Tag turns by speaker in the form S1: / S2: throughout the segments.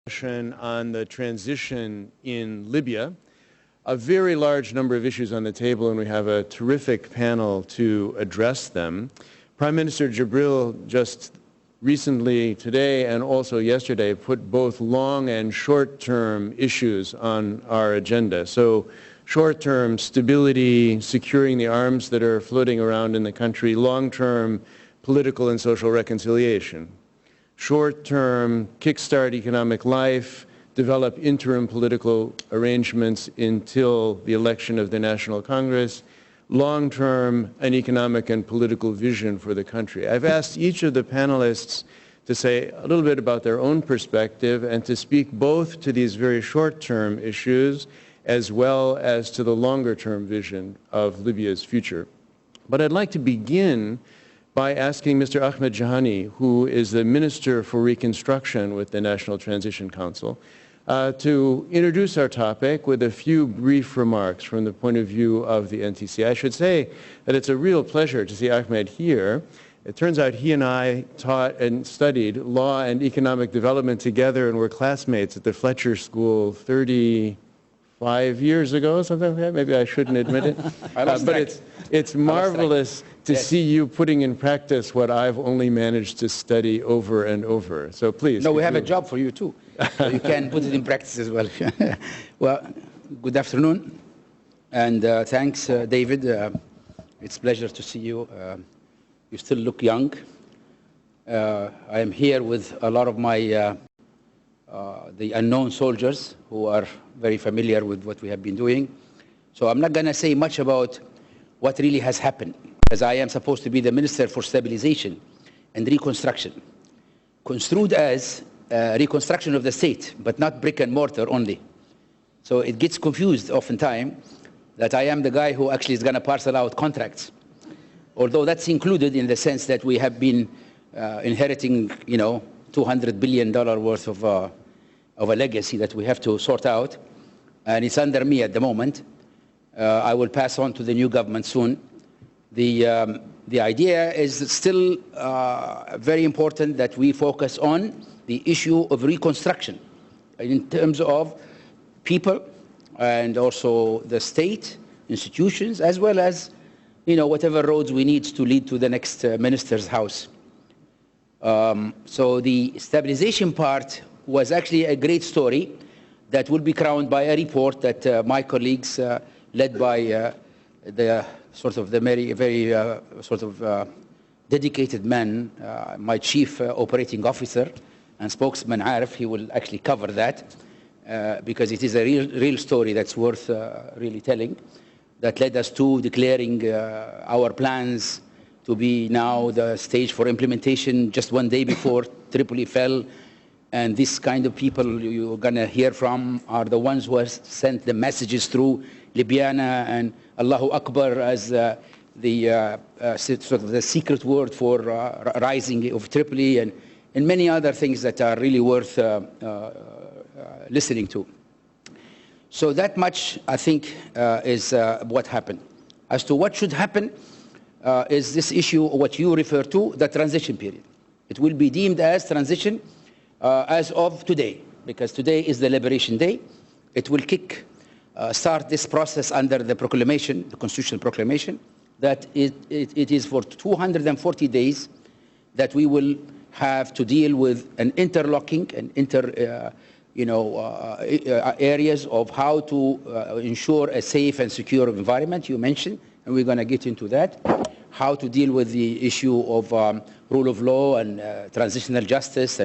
S1: On the transition in Libya. A very large number of issues on the table, and we have a terrific panel to address them. Prime Minister Jibril just recently, today and also yesterday, put both long and short-term issues on our agenda. So short-term stability, securing the arms that are floating around in the country, long-term political and social reconciliation. Short-term, kickstart economic life, develop interim political arrangements until the election of the National Congress, long-term, an economic and political vision for the country. I've asked each of the panelists to say a little bit about their own perspective and to speak both to these very short-term issues as well as to the longer-term vision of Libya's future. But I'd like to begin by asking Mr. Ahmed Jahani, who is the Minister for Reconstruction with the National Transition Council, to introduce our topic with a few brief remarks from the point of view of the NTC. I should say that it's a real pleasure to see Ahmed here. It turns out he and I taught and studied law and economic development together and were classmates at the Fletcher School 35 years ago, something like that. Maybe I shouldn't admit it. But it's marvelous to see you putting in practice what I've only managed to study over and over. So please.
S2: No, we have a job for you too. So you can put it in practice as well. Well, good afternoon. And thanks, David. It's a pleasure to see you. You still look young. I am here with a lot of my the unknown soldiers who are very familiar with what we have been doing. So I'm not going to say much about what really has happened, as I am supposed to be the Minister for Stabilization and Reconstruction, construed as reconstruction of the state, but not brick and mortar only. So it gets confused oftentimes that I am the guy who actually is going to parcel out contracts, although that's included in the sense that we have been inheriting, you know, $200 billion worth of a legacy that we have to sort out, and it's under me at the moment. I will pass on to the new government soon. The idea is still very important that we focus on the issue of reconstruction in terms of people and also the state, institutions, as well as, you know, whatever roads we need to lead to the next minister's house. So the stabilization part was actually a great story that will be crowned by a report that my colleagues, led by the sort of the very sort of dedicated man, my chief operating officer and spokesman Arif, he will actually cover that because it is a real story that's worth really telling, that led us to declaring our plans to be now the stage for implementation just one day before Tripoli fell. And this kind of people you're going to hear from are the ones who have sent the messages through Libyan and Allahu Akbar as the sort of the secret word for rising of Tripoli and many other things that are really worth listening to. So that much, I think, is what happened. As to what should happen is this issue, what you refer to, the transition period. It will be deemed as transition as of today, because today is the Liberation Day. It will start this process under the proclamation, the constitutional proclamation, that it is for 240 days that we will have to deal with an interlocking and areas of how to ensure a safe and secure environment, you mentioned, and we're going to get into that. How to deal with the issue of rule of law and transitional justice,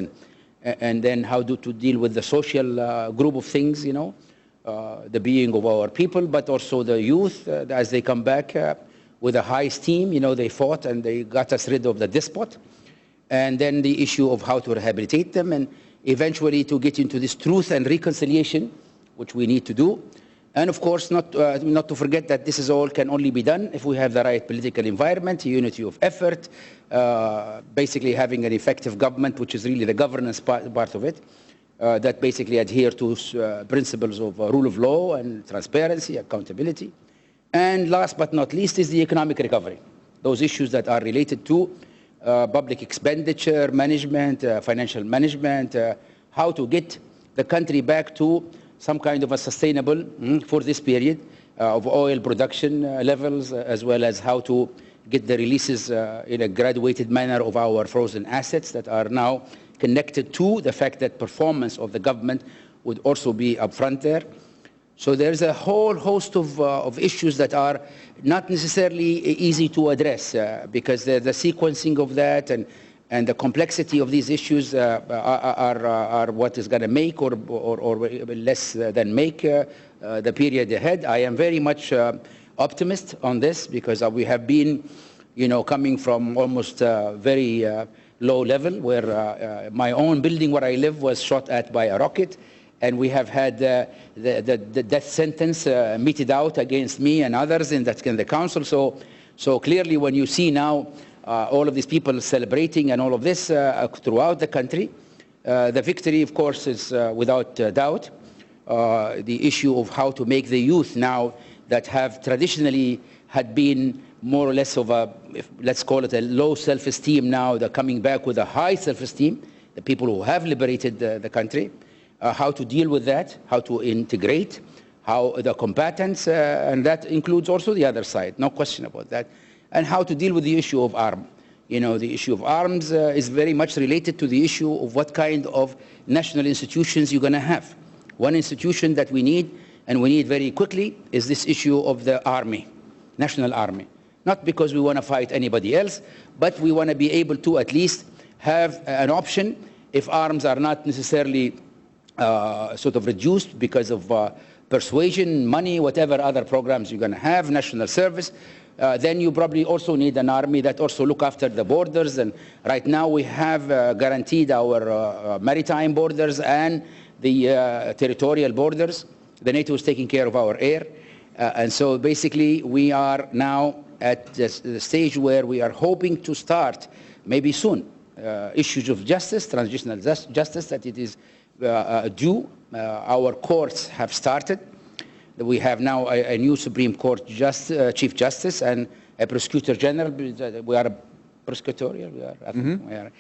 S2: and then how to deal with the social group of things, you know, the being of our people, but also the youth as they come back with a high esteem. You know, they fought and they got us rid of the despot. And then the issue of how to rehabilitate them and eventually to get into this truth and reconciliation, which we need to do. And of course, not to forget that this is all can only be done if we have the right political environment, unity of effort, basically having an effective government, which is really the governance part of it, that basically adhere to principles of rule of law and transparency, accountability. And last but not least is the economic recovery. Those issues that are related to public expenditure management, financial management, how to get the country back to some kind of a sustainable, for this period, of oil production levels, as well as how to get the releases in a graduated manner of our frozen assets that are now connected to the fact that performance of the government would also be upfront there. So there's a whole host of issues that are not necessarily easy to address because the sequencing of that and the complexity of these issues are what is going to make or less than make the period ahead. I am very much optimist on this because we have been, coming from almost very low level where my own building where I live was shot at by a rocket. And we have had the death sentence meted out against me and others in the council. So clearly when you see now all of these people celebrating and all of this throughout the country, the victory, of course, is without doubt. The issue of how to make the youth now that have traditionally had been more or less of a, let's call it a low self-esteem now, they're coming back with a high self-esteem, the people who have liberated the country. How to deal with that, how to integrate, how the combatants, and that includes also the other side, no question about that, and how to deal with the issue of arms. The issue of arms is very much related to the issue of what kind of national institutions you're going to have. One institution that we need, and we need very quickly, is this issue of the army, national army. Not because we want to fight anybody else, but we want to be able to at least have an option if arms are not necessarily sort of reduced because of persuasion, money, whatever other programs you're going to have, national service, then you probably also need an army that also look after the borders. And right now we have guaranteed our maritime borders and the territorial borders. The NATO is taking care of our air. And so basically we are now at the stage where we are hoping to start, maybe soon, issues of justice, transitional justice, that it is due. Our courts have started. We have now a new Supreme Court Chief Justice and a Prosecutor General. We are a prosecutorial. We are,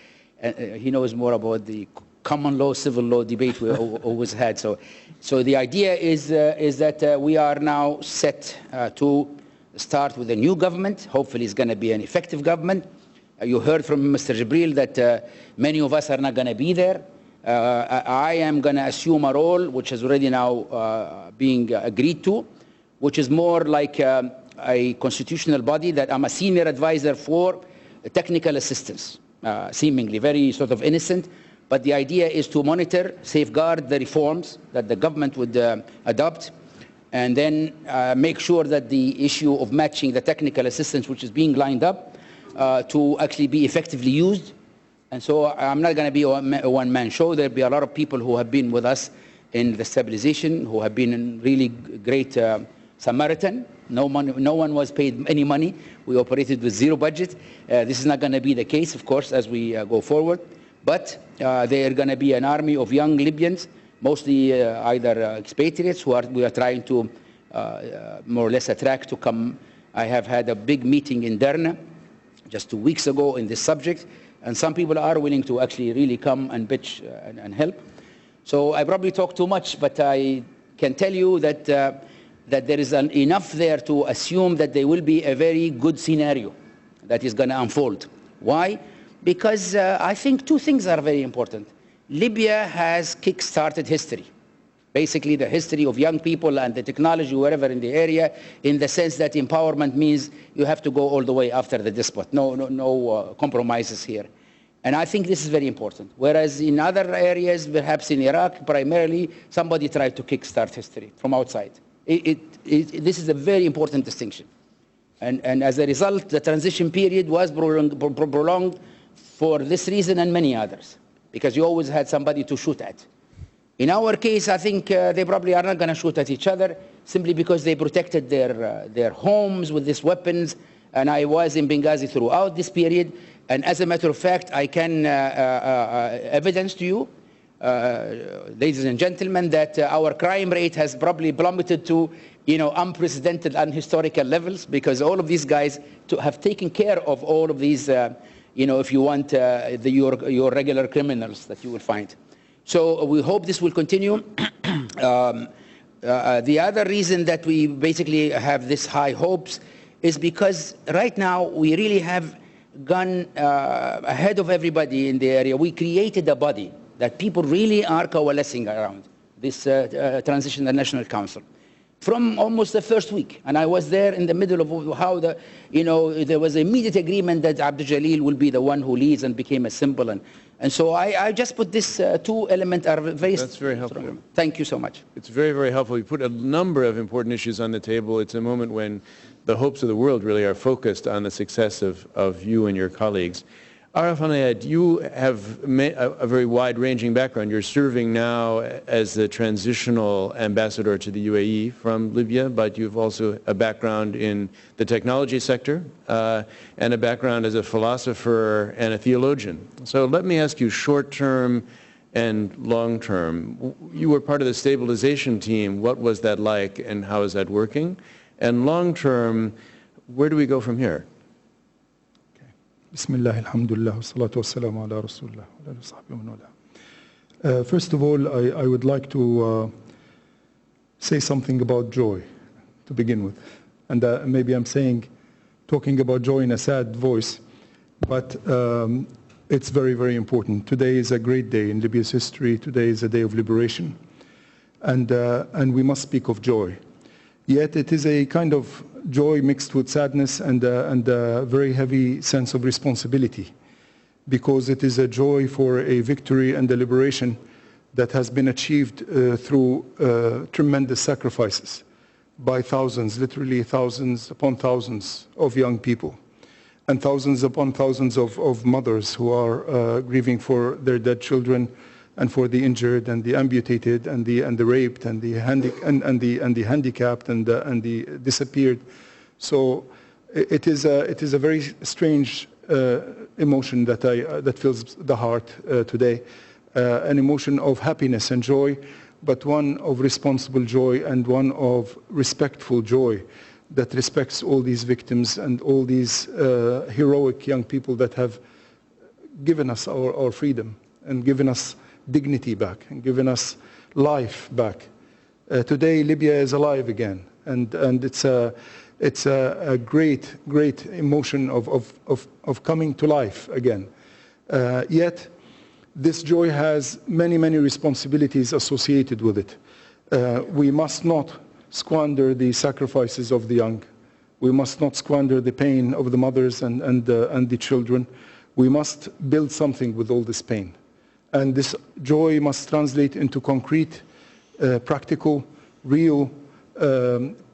S2: he knows more about the common law, civil law debate we always had. So the idea is that we are now set to start with a new government. Hopefully it's going to be an effective government. You heard from Mr. Jibril that many of us are not going to be there. I am going to assume a role which is already now being agreed to, which is more like a constitutional body that I'm a senior advisor for technical assistance, seemingly very sort of innocent. But the idea is to monitor, safeguard the reforms that the government would adopt, and then make sure that the issue of matching the technical assistance which is being lined up to actually be effectively used. And so I'm not going to be a one-man show. There'll be a lot of people who have been with us in the stabilization, who have been in really great Samaritan. No one was paid any money. We operated with zero budget. This is not going to be the case, of course, as we go forward. But they are going to be an army of young Libyans, mostly either expatriates who we are trying to more or less attract to come. I have had a big meeting in Derna just 2 weeks ago in this subject. And some people are willing to actually really come and bitch and help. So I probably talk too much, but I can tell you that, that there is enough there to assume that there will be a very good scenario that is going to unfold. Why? Because I think two things are very important. Libya has kick-started history. Basically the history of young people and the technology wherever in the area, in the sense that empowerment means you have to go all the way after the despot. No compromises here. And I think this is very important. Whereas in other areas, perhaps in Iraq, primarily, somebody tried to kickstart history from outside. This is a very important distinction. And as a result, the transition period was prolonged for this reason and many others, because you always had somebody to shoot at. In our case, I think they probably are not going to shoot at each other simply because they protected their homes with these weapons. And I was in Benghazi throughout this period. And as a matter of fact, I can evidence to you, ladies and gentlemen, that our crime rate has probably plummeted to unprecedented and historical levels, because all of these guys have taken care of all of these, if you want, your regular criminals that you will find. So we hope this will continue. The other reason that we basically have this high hopes is because right now we really have gone ahead of everybody in the area. We created a body that people really are coalescing around, this Transitional National Council, from almost the first week. And I was there in the middle of how there was immediate agreement that Abdul Jalil will be the one who leads and became a symbol. And so I just put this two elements are very
S1: That's very helpful.
S2: strong. Thank you so much.
S1: It's very, very helpful. You put a number of important issues on the table. It's a moment when the hopes of the world really are focused on the success of you and your colleagues. Arif Anayat, you have a very wide-ranging background. You're serving now as the transitional ambassador to the UAE from Libya, but you've also a background in the technology sector and a background as a philosopher and a theologian. So let me ask you short-term and long-term. You were part of the stabilization team. What was that like and how is that working? And long-term, where do we go from here?
S3: Bismillah, alhamdulillah, wassalatu wassalamu ala rasulullah, wa ala sahbihi wa man wala. First of all, I would like to say something about joy to begin with. And maybe I'm talking about joy in a sad voice, but it's very, very important. Today is a great day in Libya's history. Today is a day of liberation. And we must speak of joy. Yet it is a kind of joy mixed with sadness and a very heavy sense of responsibility, because it is a joy for a victory and a liberation that has been achieved through tremendous sacrifices by thousands, literally thousands upon thousands of young people, and thousands upon thousands of mothers who are grieving for their dead children, and for the injured and the amputated and the raped and the handicapped and the disappeared. So it is a very strange emotion that fills the heart today, an emotion of happiness and joy, but one of responsible joy and one of respectful joy that respects all these victims and all these heroic young people that have given us our freedom and given us dignity back and given us life back. Today, Libya is alive again, and it's a great emotion of coming to life again. Yet, this joy has many responsibilities associated with it. We must not squander the sacrifices of the young. We must not squander the pain of the mothers and the children. We must build something with all this pain. And this joy must translate into concrete, practical, real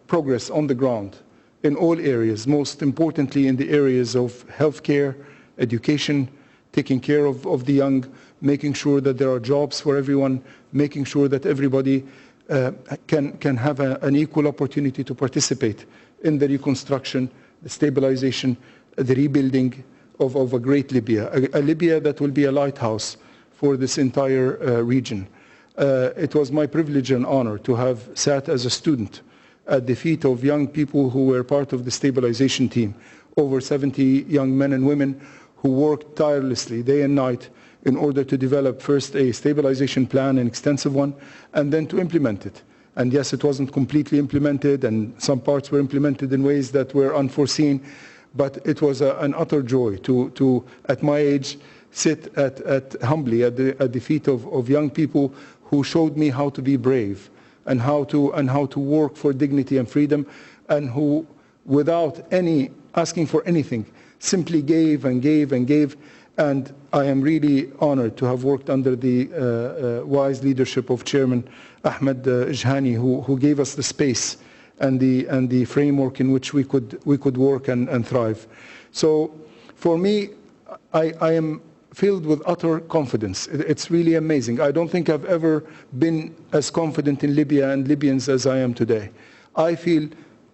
S3: progress on the ground in all areas, most importantly in the areas of healthcare, education, taking care of the young, making sure that there are jobs for everyone, making sure that everybody can have an equal opportunity to participate in the reconstruction, the stabilization, the rebuilding of a great Libya, a Libya that will be a lighthouse for this entire region. It was my privilege and honor to have sat as a student at the feet of young people who were part of the stabilization team, over 70 young men and women who worked tirelessly day and night in order to develop first a stabilization plan, an extensive one, and then to implement it. And yes, it wasn't completely implemented, and some parts were implemented in ways that were unforeseen, but it was an utter joy to at my age, sit humbly at the feet of young people who showed me how to be brave and how to work for dignity and freedom, and who, without asking for anything, simply gave and gave and gave. And I am really honored to have worked under the wise leadership of Chairman Ahmed Ijhani, who gave us the space and the framework in which we could work and thrive. So for me, I am filled with utter confidence. It's really amazing. I don't think I've ever been as confident in Libya and Libyans as I am today. I feel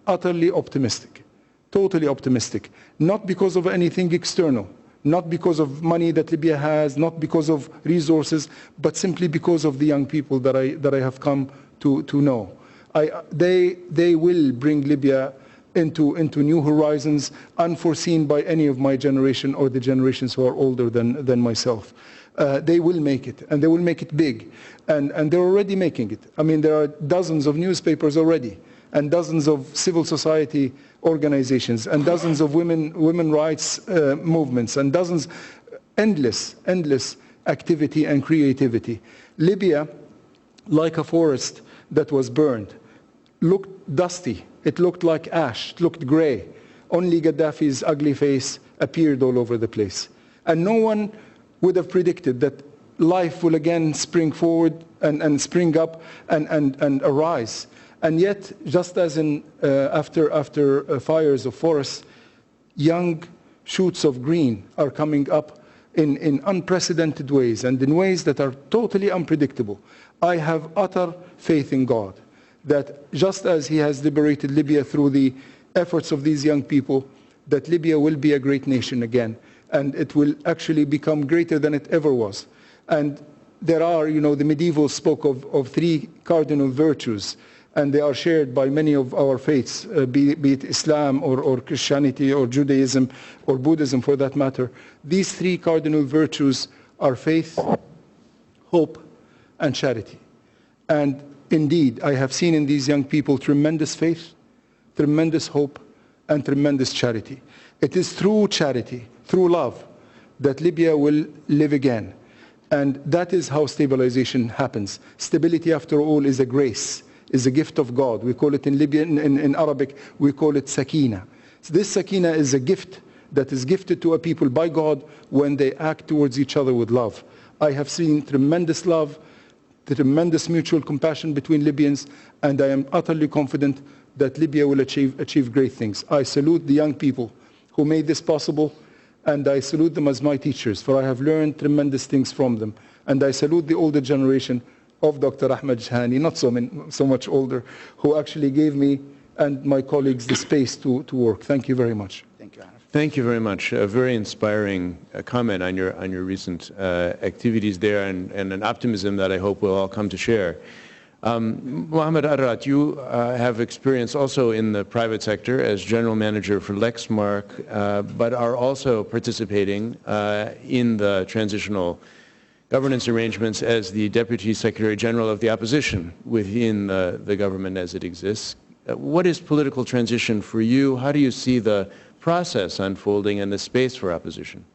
S3: utterly optimistic, totally optimistic, not because of anything external, not because of money that Libya has, not because of resources, but simply because of the young people that I have come to know. They will bring Libya into new horizons, unforeseen by any of my generation or the generations who are older than myself. They will make it, and they will make it big. And they're already making it. I mean, there are dozens of newspapers already, and dozens of civil society organizations, and dozens of women rights movements, and dozens, endless activity and creativity. Libya, like a forest that was burned, looked dusty. It looked like ash. It looked gray. Only Gaddafi's ugly face appeared all over the place. And no one would have predicted that life will again spring forward and spring up and arise. And yet, just as in after fires of forests, young shoots of green are coming up in unprecedented ways and in ways that are totally unpredictable. I have utter faith in God that just as He has liberated Libya through the efforts of these young people, that Libya will be a great nation again, and it will actually become greater than it ever was. And there are, the medievals spoke of three cardinal virtues, and they are shared by many of our faiths, be it Islam or Christianity or Judaism or Buddhism for that matter. These three cardinal virtues are faith, hope, and charity. And indeed, I have seen in these young people tremendous faith, tremendous hope, and tremendous charity. It is through charity, through love, that Libya will live again. And that is how stabilization happens. Stability, after all, is a grace, is a gift of God. We call it in Libyan, in Arabic, we call it sakina. So this sakina is a gift that is gifted to a people by God when they act towards each other with love. I have seen tremendous love, tremendous mutual compassion between Libyans, and I am utterly confident that Libya will achieve great things. I salute the young people who made this possible, and I salute them as my teachers, for I have learned tremendous things from them. And I salute the older generation of Dr. Ahmed Jahani, not so much older, who actually gave me and my colleagues the space to work. Thank you very much.
S2: Thank you, Arif.
S1: Thank you very much. A very inspiring comment on your recent activities there, and an optimism that I hope we'll all come to share. Mohammed Arrat, you have experience also in the private sector as general manager for Lexmark, but are also participating in the transitional governance arrangements as the Deputy Secretary General of the Opposition within the government as it exists. What is political transition for you? How do you see the process unfolding and the space for opposition?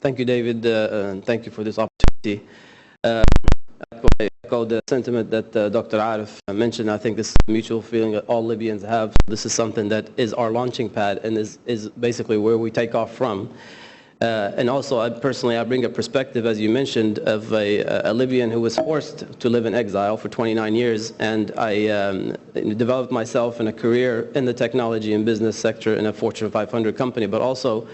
S4: Thank you, David, and thank you for this opportunity. I echo the sentiment that Dr. Arif mentioned. I think this is a mutual feeling that all Libyans have. This is something that is our launching pad and is basically where we take off from. And also, I bring a perspective, as you mentioned, of a Libyan who was forced to live in exile for 29 years. And I developed myself in a career in the technology and business sector in a Fortune 500 company. But also,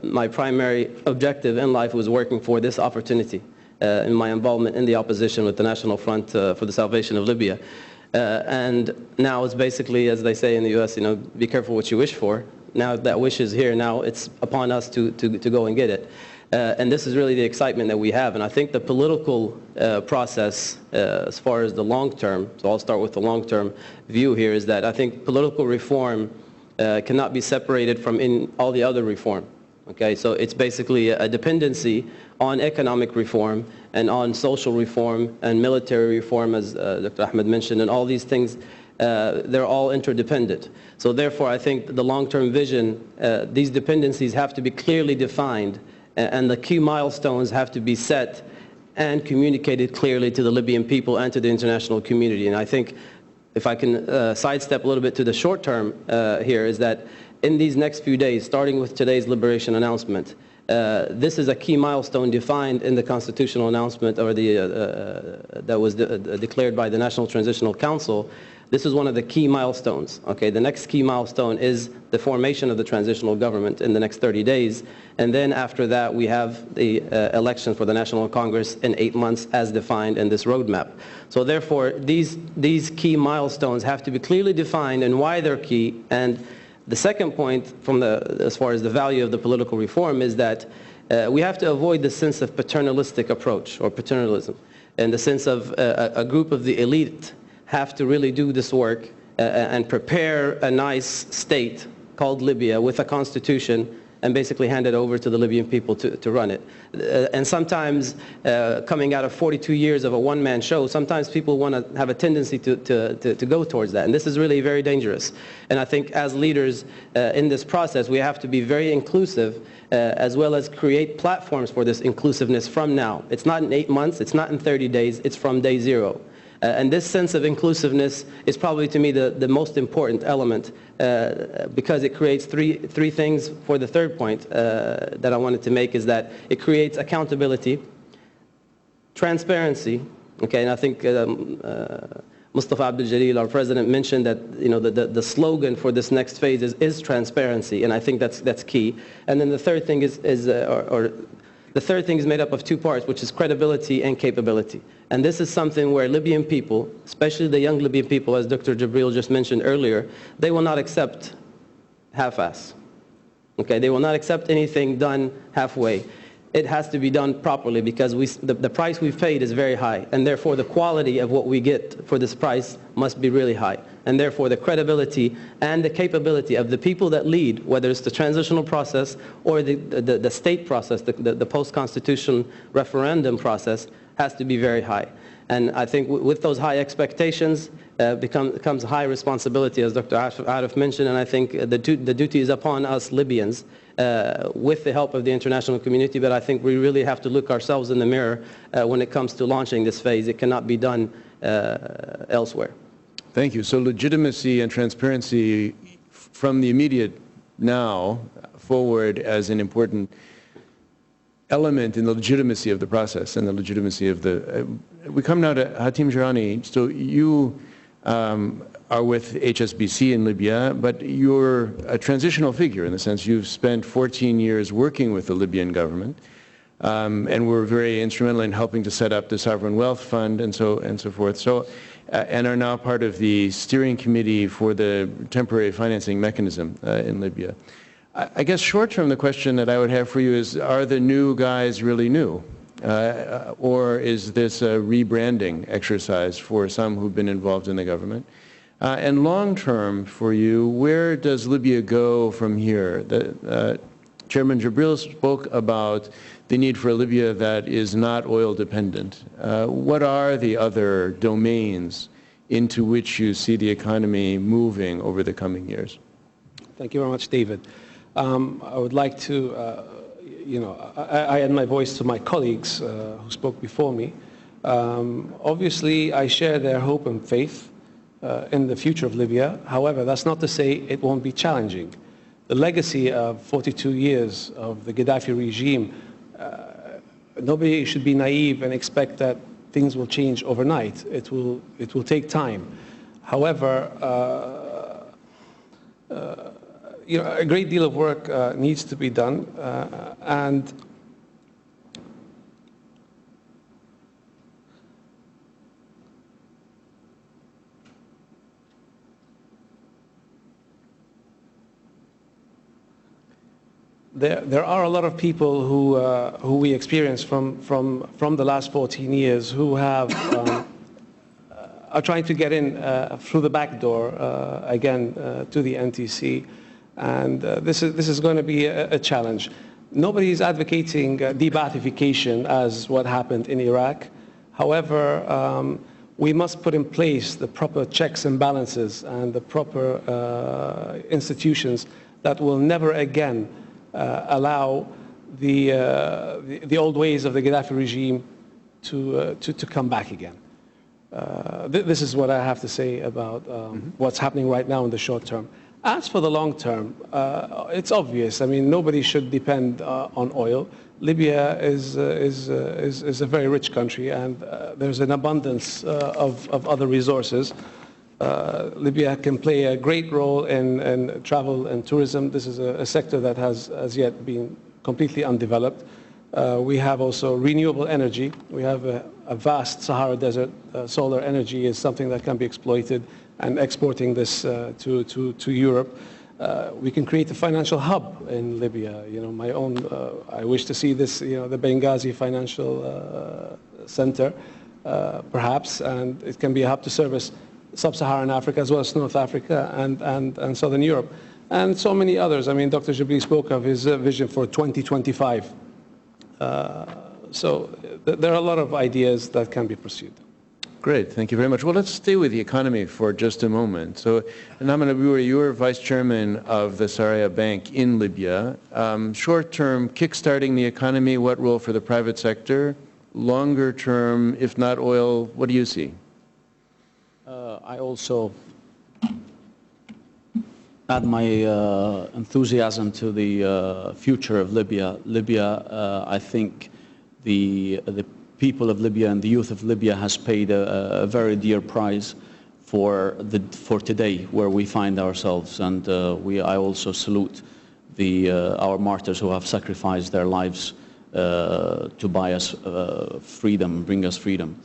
S4: my primary objective in life was working for this opportunity. In my involvement in the opposition with the National Front for the Salvation of Libya. And now it's basically, as they say in the U.S., be careful what you wish for. Now that wish is here, now it's upon us to go and get it. And this is really the excitement that we have. And I think the political process, as far as the long term, so I'll start with the long-term view here, is that I think political reform cannot be separated from all the other reform. Okay, so it's basically a dependency on economic reform and on social reform and military reform, as Dr. Ahmed mentioned, and all these things, they're all interdependent. So therefore, I think the long-term vision, these dependencies have to be clearly defined, and the key milestones have to be set and communicated clearly to the Libyan people and to the international community. And I think, if I can sidestep a little bit to the short term here, is that in these next few days, starting with today's liberation announcement, this is a key milestone defined in the constitutional announcement or that was declared by the National Transitional Council. This is one of the key milestones. Okay, the next key milestone is the formation of the transitional government in the next 30 days. And then after that, we have the election for the National Congress in 8 months as defined in this roadmap. So therefore, these key milestones have to be clearly defined and why they're key. And the second point, as far as the value of the political reform, is that we have to avoid the sense of paternalistic approach or paternalism, in the sense of a group of the elite have to really do this work and prepare a nice state called Libya with a constitution and basically hand it over to the Libyan people to run it. And sometimes, coming out of 42 years of a one-man show, sometimes people want to have a tendency to go towards that. And this is really very dangerous. And I think as leaders in this process, we have to be very inclusive, as well as create platforms for this inclusiveness from now. It's not in 8 months, it's not in 30 days, it's from day zero. And this sense of inclusiveness is probably, to me, the most important element, because it creates three things. For the third point that I wanted to make is that it creates accountability, transparency, okay, and I think Mustafa Abdul Jalil, our president, mentioned that the slogan for this next phase is transparency, and I think that's key. And then the third thing the third thing is made up of two parts, which is credibility and capability. And this is something where Libyan people, especially the young Libyan people, as Dr. Jibril just mentioned earlier, they will not accept half-ass. Okay, they will not accept anything done halfway. It has to be done properly, because the price we've paid is very high, and therefore the quality of what we get for this price must be really high. And therefore the credibility and the capability of the people that lead, whether it's the transitional process or the state process, the post-constitution referendum process, has to be very high. And I think with those high expectations comes high responsibility, as Dr. Arif mentioned, and I think the duty is upon us Libyans, with the help of the international community, but I think we really have to look ourselves in the mirror when it comes to launching this phase. It cannot be done elsewhere.
S1: Thank you. So legitimacy and transparency from the immediate now forward as an important element in the legitimacy of the process and the legitimacy of the... we come now to Hatim Jirani. So you are with HSBC in Libya, but you're a transitional figure in the sense you've spent 14 years working with the Libyan government, and were very instrumental in helping to set up the Sovereign Wealth Fund and so forth. So, and are now part of the steering committee for the temporary financing mechanism in Libya. I guess short-term, the question that I would have for you is, are the new guys really new? Or is this a rebranding exercise for some who've been involved in the government? And long-term for you, where does Libya go from here? Chairman Jibril spoke about the need for a Libya that is not oil-dependent. What are the other domains into which you see the economy moving over the coming years?
S5: Thank you very much, David. I would like to, I add my voice to my colleagues who spoke before me. Obviously, I share their hope and faith in the future of Libya. However, that's not to say it won't be challenging. The legacy of 42 years of the Gaddafi regime, nobody should be naive and expect that things will change overnight. It will take time. However, a great deal of work needs to be done, and there are a lot of people who we experience from the last 14 years who have are trying to get in through the back door again to the NTC. And this is going to be a challenge. Nobody is advocating de-Baathification as what happened in Iraq. However, we must put in place the proper checks and balances and the proper institutions that will never again allow the old ways of the Gaddafi regime to come back again. This is what I have to say about what's happening right now in the short term. As for the long term, it's obvious. I mean, nobody should depend on oil. Libya is a very rich country, and there's an abundance of other resources. Libya can play a great role in travel and tourism. This is a sector that has as yet been completely undeveloped. We have also renewable energy. We have a vast Sahara Desert. Solar energy is something that can be exploited, and exporting this to Europe. We can create a financial hub in Libya. I wish to see this, the Benghazi Financial Center, perhaps, and it can be a hub to service Sub-Saharan Africa as well as North Africa and Southern Europe. and so many others. I mean, Dr. Jibril spoke of his vision for 2025. So there are a lot of ideas that can be pursued.
S1: Great, thank you very much. Well, let's stay with the economy for just a moment. So, Naman Abouri, you're vice chairman of the Saraya Bank in Libya. Short-term, kickstarting the economy, what role for the private sector? Longer term, if not oil, what do you see?
S6: I also add my enthusiasm to the future of Libya. Libya, I think the people of Libya and the youth of Libya has paid a very dear price for today, where we find ourselves, and I also salute our martyrs who have sacrificed their lives to buy us freedom, bring us freedom.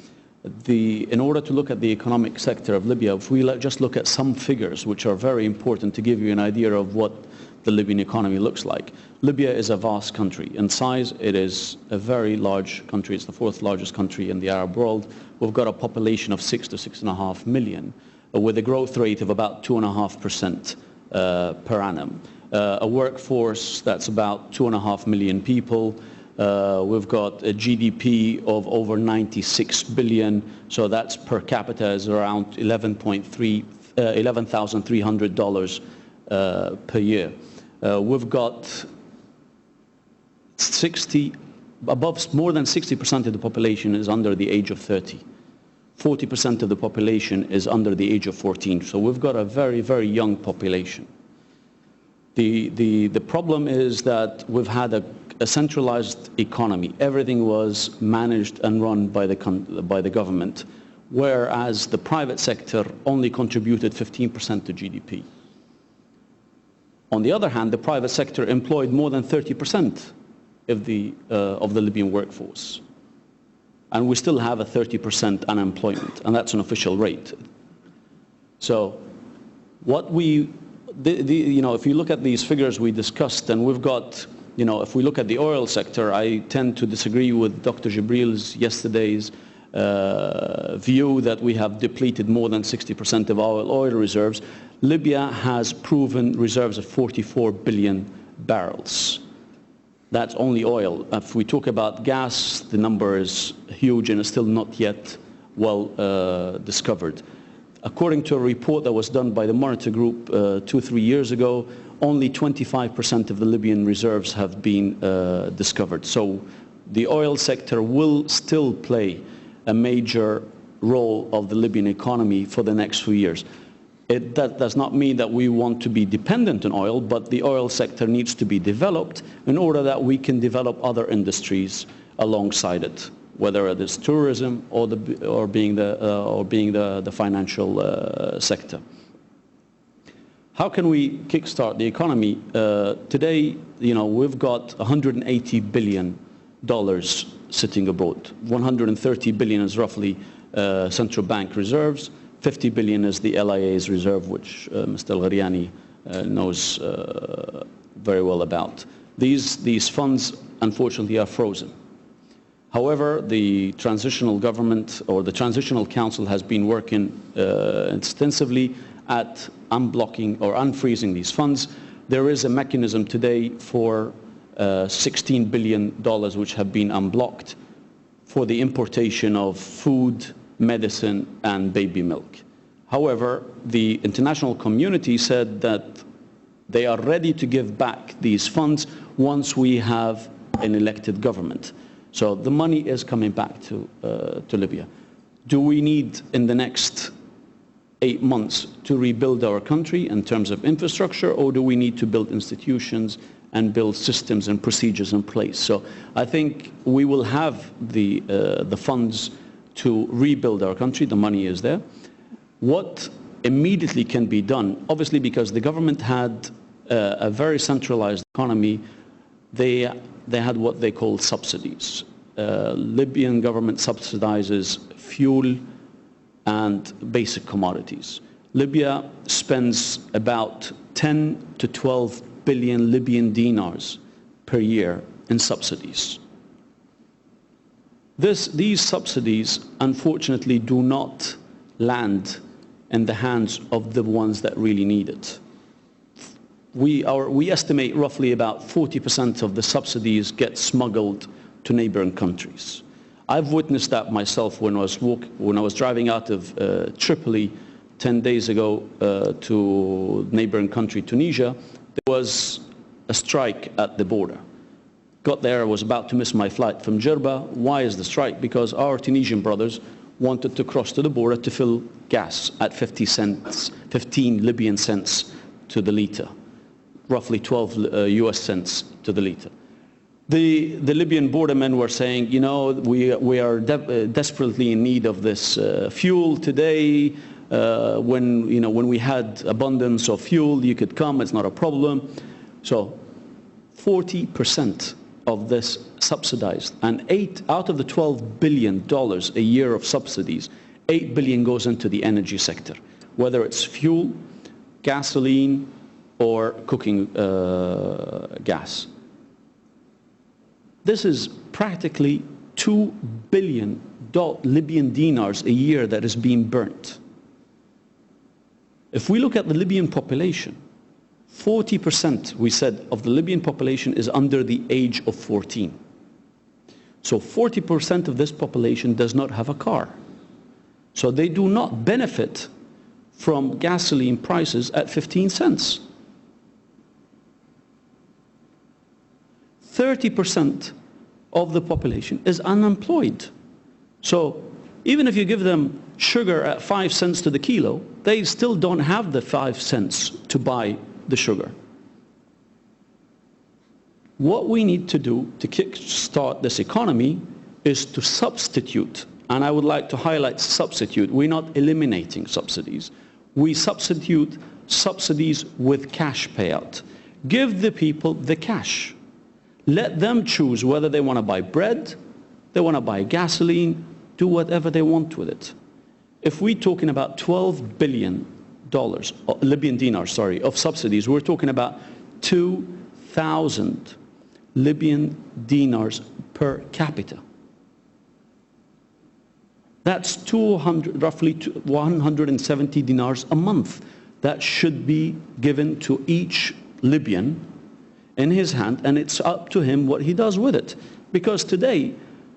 S6: In order to look at the economic sector of Libya, if we just look at some figures which are very important to give you an idea of what the Libyan economy looks like. Libya is a vast country. In size, it is a very large country. It's the fourth largest country in the Arab world. We've got a population of 6 to 6.5 million, with a growth rate of about 2.5% per annum. A workforce that's about 2.5 million people. We've got a GDP of over 96 billion, so that's per capita is around $11,300 per year. We've got more than 60% of the population is under the age of 30. 40% of the population is under the age of 14. So we've got a very, very young population. The problem is that we've had a centralized economy. Everything was managed and run by the government, whereas the private sector only contributed 15% to GDP. On the other hand, the private sector employed more than 30% of the Libyan workforce. And we still have a 30% unemployment, and that's an official rate. So if you look at these figures we discussed, and we've got, if we look at the oil sector, I tend to disagree with Dr. Jibril's yesterday's view that we have depleted more than 60% of our oil reserves. Libya has proven reserves of 44 billion barrels. That's only oil. If we talk about gas, the number is huge and is still not yet well discovered. According to a report that was done by the Monitor Group 2-3 years ago, only 25% of the Libyan reserves have been discovered. So the oil sector will still play a major role of the Libyan economy for the next few years. That does not mean that we want to be dependent on oil, but the oil sector needs to be developed in order that we can develop other industries alongside it, whether it is tourism or being the financial sector. How can we kickstart the economy? Today, we've got $180 billion sitting abroad. 130 billion is roughly central bank reserves. 50 billion is the LIA's reserve, which Mr. Al-Gharyani knows very well about. These funds, unfortunately, are frozen. However, the transitional government or the transitional council has been working extensively at unblocking or unfreezing these funds. There is a mechanism today for $16 billion which have been unblocked for the importation of food, medicine, and baby milk. However, the international community said that they are ready to give back these funds once we have an elected government. So the money is coming back to Libya. Do we need, in the next 8 months, to rebuild our country in terms of infrastructure, or do we need to build institutions and build systems and procedures in place? So I think we will have the funds to rebuild our country. The money is there. What immediately can be done, obviously because the government had a very centralized economy, they had what they call subsidies. Libyan government subsidizes fuel and basic commodities. Libya spends about 10 to 12 billion Libyan dinars per year in subsidies. These subsidies, unfortunately, do not land in the hands of the ones that really need it. we estimate roughly about 40% of the subsidies get smuggled to neighboring countries. I've witnessed that myself when I was driving out of Tripoli 10 days ago to neighboring country Tunisia. There was a strike at the border. Got there, I was about to miss my flight from Jerba. Why is the strike? Because our Tunisian brothers wanted to cross to the border to fill gas at 15 Libyan cents to the litre, roughly 12 US cents to the litre. The Libyan bordermen were saying, you know, we are desperately in need of this fuel today. When we had abundance of fuel, you could come, it's not a problem. So 40% of this subsidized, and 8 out of the $12 billion a year of subsidies, 8 billion goes into the energy sector, whether it's fuel, gasoline, or cooking gas. This is practically 2 billion Libyan dinars a year that is being burnt. If we look at the Libyan population, 40%, we said, of the Libyan population is under the age of 14. So 40% of this population does not have a car. So they do not benefit from gasoline prices at 15 cents. 30% of the population is unemployed. So even if you give them sugar at 5 cents to the kilo, they still don't have the 5 cents to buy the sugar. What we need to do to kickstart this economy is to substitute, and I would like to highlight substitute. We're not eliminating subsidies. We substitute subsidies with cash payout. Give the people the cash. Let them choose whether they want to buy bread, they want to buy gasoline, do whatever they want with it. If we're talking about $12 billion, Libyan dinars, sorry, of subsidies, we're talking about 2,000 Libyan dinars per capita. That's roughly 170 dinars a month that should be given to each Libyan in his hand, and it's up to him what he does with it. Because today,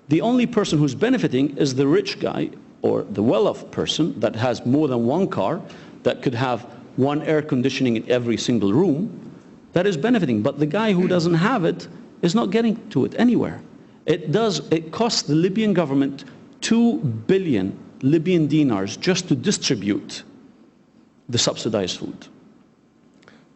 S6: the only person who's benefiting is the rich guy or the well-off person that has more than one car, that could have one air conditioning in every single room, that is benefiting. But the guy who doesn't have it is not getting to it anywhere. It costs the Libyan government 2 billion Libyan dinars just to distribute the subsidized food.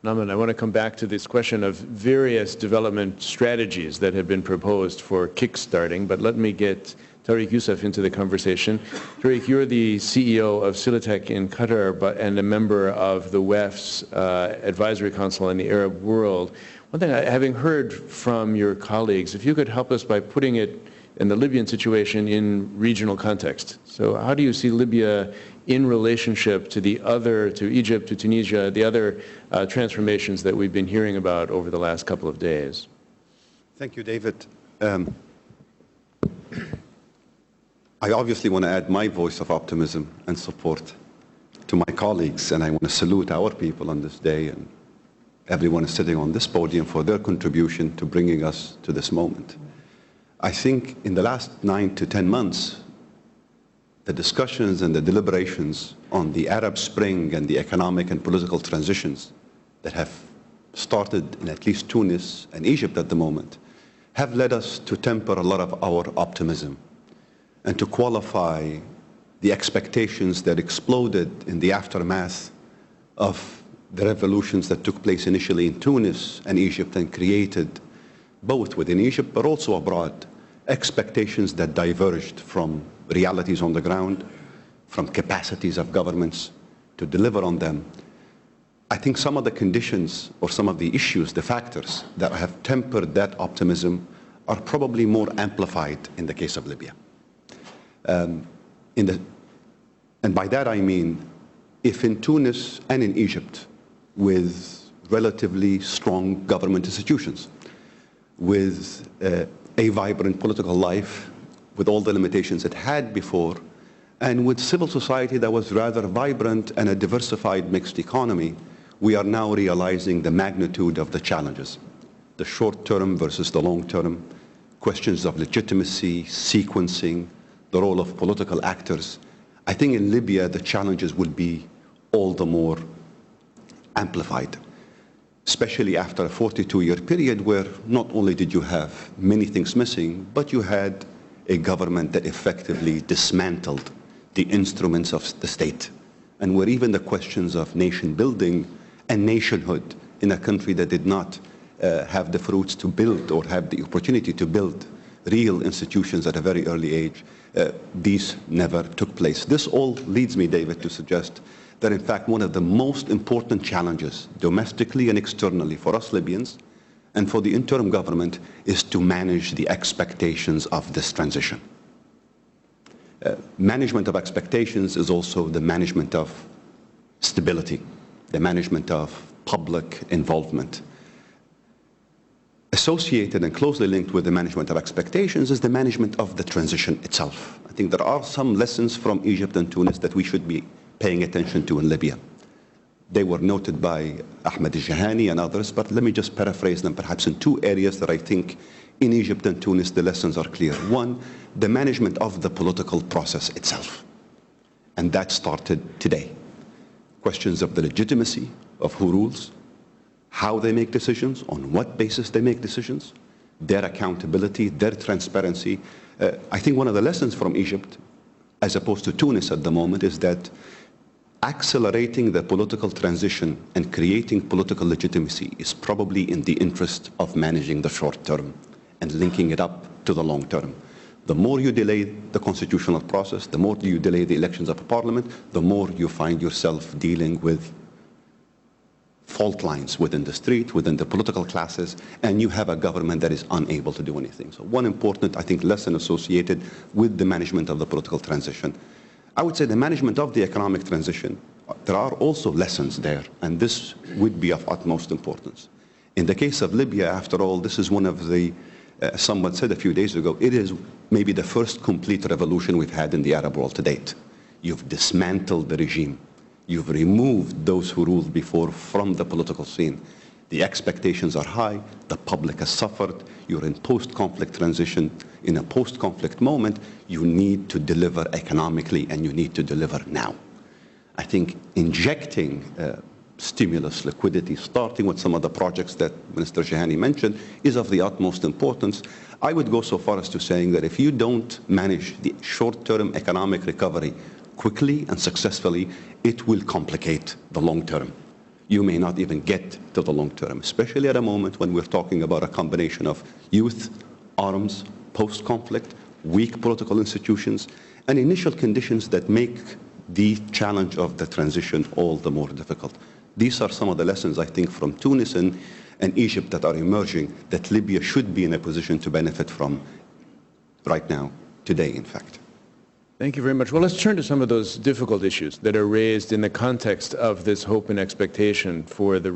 S1: Naman, I want to come back to this question of various development strategies that have been proposed for kickstarting, but let me get Tariq Youssef into the conversation. Tariq, you're the CEO of Silatech in Qatar and a member of the WEF's Advisory Council on the Arab World. One thing, having heard from your colleagues, if you could help us by putting it in the Libyan situation in regional context. So how do you see Libya in relationship to to Egypt, to Tunisia, the other transformations that we've been hearing about over the last couple of days?
S7: Thank you, David. I obviously want to add my voice of optimism and support to my colleagues, and I want to salute our people on this day and everyone is sitting on this podium for their contribution to bringing us to this moment. I think in the last 9 to 10 months, the discussions and the deliberations on the Arab Spring and the economic and political transitions that have started in at least Tunis and Egypt at the moment have led us to temper a lot of our optimism and to qualify the expectations that exploded in the aftermath of the revolutions that took place initially in Tunis and Egypt and created, both within Egypt but also abroad, expectations that diverged from realities on the ground, from capacities of governments to deliver on them. I think some of the conditions or some of the issues, the factors that have tempered that optimism are probably more amplified in the case of Libya. And by that I mean, if in Tunis and in Egypt, with relatively strong government institutions, with a vibrant political life, with all the limitations it had before, and with civil society that was rather vibrant and a diversified mixed economy, we are now realizing the magnitude of the challenges, the short term versus the long term, questions of legitimacy, sequencing, the role of political actors. I think in Libya, the challenges will be all the more amplified, especially after a 42-year period where not only did you have many things missing, but you had a government that effectively dismantled the instruments of the state, and where even the questions of nation building and nationhood in a country that did not have the fruits to build or have the opportunity to build real institutions at a very early age, these never took place. This all leads me, David, to suggest that in fact one of the most important challenges domestically and externally for us Libyans and for the interim government is to manage the expectations of this transition. Management of expectations is also the management of stability, the management of public involvement. Associated and closely linked with the management of expectations is the management of the transition itself. I think there are some lessons from Egypt and Tunis that we should be paying attention to in Libya. They were noted by Ahmed al-Jahani and others, but let me just paraphrase them perhaps in two areas that I think in Egypt and Tunis the lessons are clear. One, the management of the political process itself. And that started today. Questions of the legitimacy of who rules, how they make decisions, on what basis they make decisions, their accountability, their transparency. I think one of the lessons from Egypt, as opposed to Tunis at the moment, is that accelerating the political transition and creating political legitimacy is probably in the interest of managing the short term and linking it up to the long term. The more you delay the constitutional process, the more you delay the elections of a parliament, the more you find yourself dealing with fault lines within the street, within the political classes, and you have a government that is unable to do anything. So one important, I think, lesson associated with the management of the political transition. I would say the management of the economic transition, there are also lessons there, and this would be of utmost importance. In the case of Libya, after all, this is one of the, someone said a few days ago, it is maybe the first complete revolution we've had in the Arab world to date. You've dismantled the regime. You've removed those who ruled before from the political scene. The expectations are high. The public has suffered. You're in post-conflict transition. In a post-conflict moment, you need to deliver economically, and you need to deliver now. I think injecting stimulus, liquidity, starting with some of the projects that Minister Jahani mentioned, is of the utmost importance. I would go so far as to saying that if you don't manage the short-term economic recovery quickly and successfully, it will complicate the long term. You may not even get to the long term, especially at a moment when we're talking about a combination of youth, arms, post-conflict, weak political institutions, and initial conditions that make the challenge of the transition all the more difficult. These are some of the lessons, I think, from Tunis and Egypt that are emerging that Libya should be in a position to benefit from right now, today, in fact.
S1: Thank you very much. Well, let's turn to some of those difficult issues that are raised in the context of this hope and expectation for the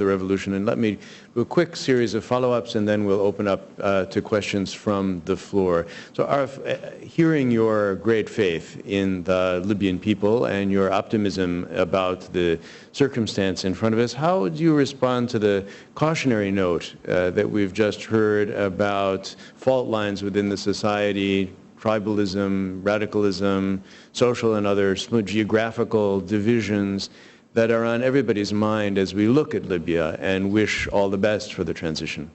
S1: revolution. And let me do a quick series of follow-ups, and then we'll open up to questions from the floor. So, Arif, hearing your great faith in the Libyan people and your optimism about the circumstance in front of us, how do you respond to the cautionary note that we've just heard about fault lines within the society, tribalism, radicalism, social and other geographical divisions that are on everybody's mind as we look at Libya and wish all the best for the transition?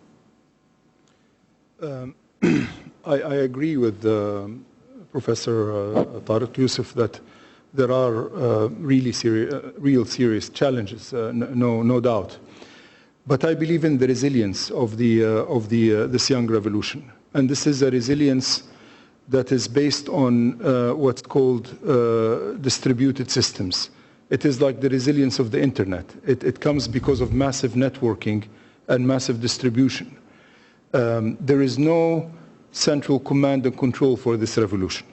S3: I agree with Professor Tariq Youssef that there are real serious challenges, no doubt. But I believe in the resilience of this young revolution, and this is a resilience that is based on what's called distributed systems. It is like the resilience of the internet. It comes because of massive networking and massive distribution. There is no central command and control for this revolution.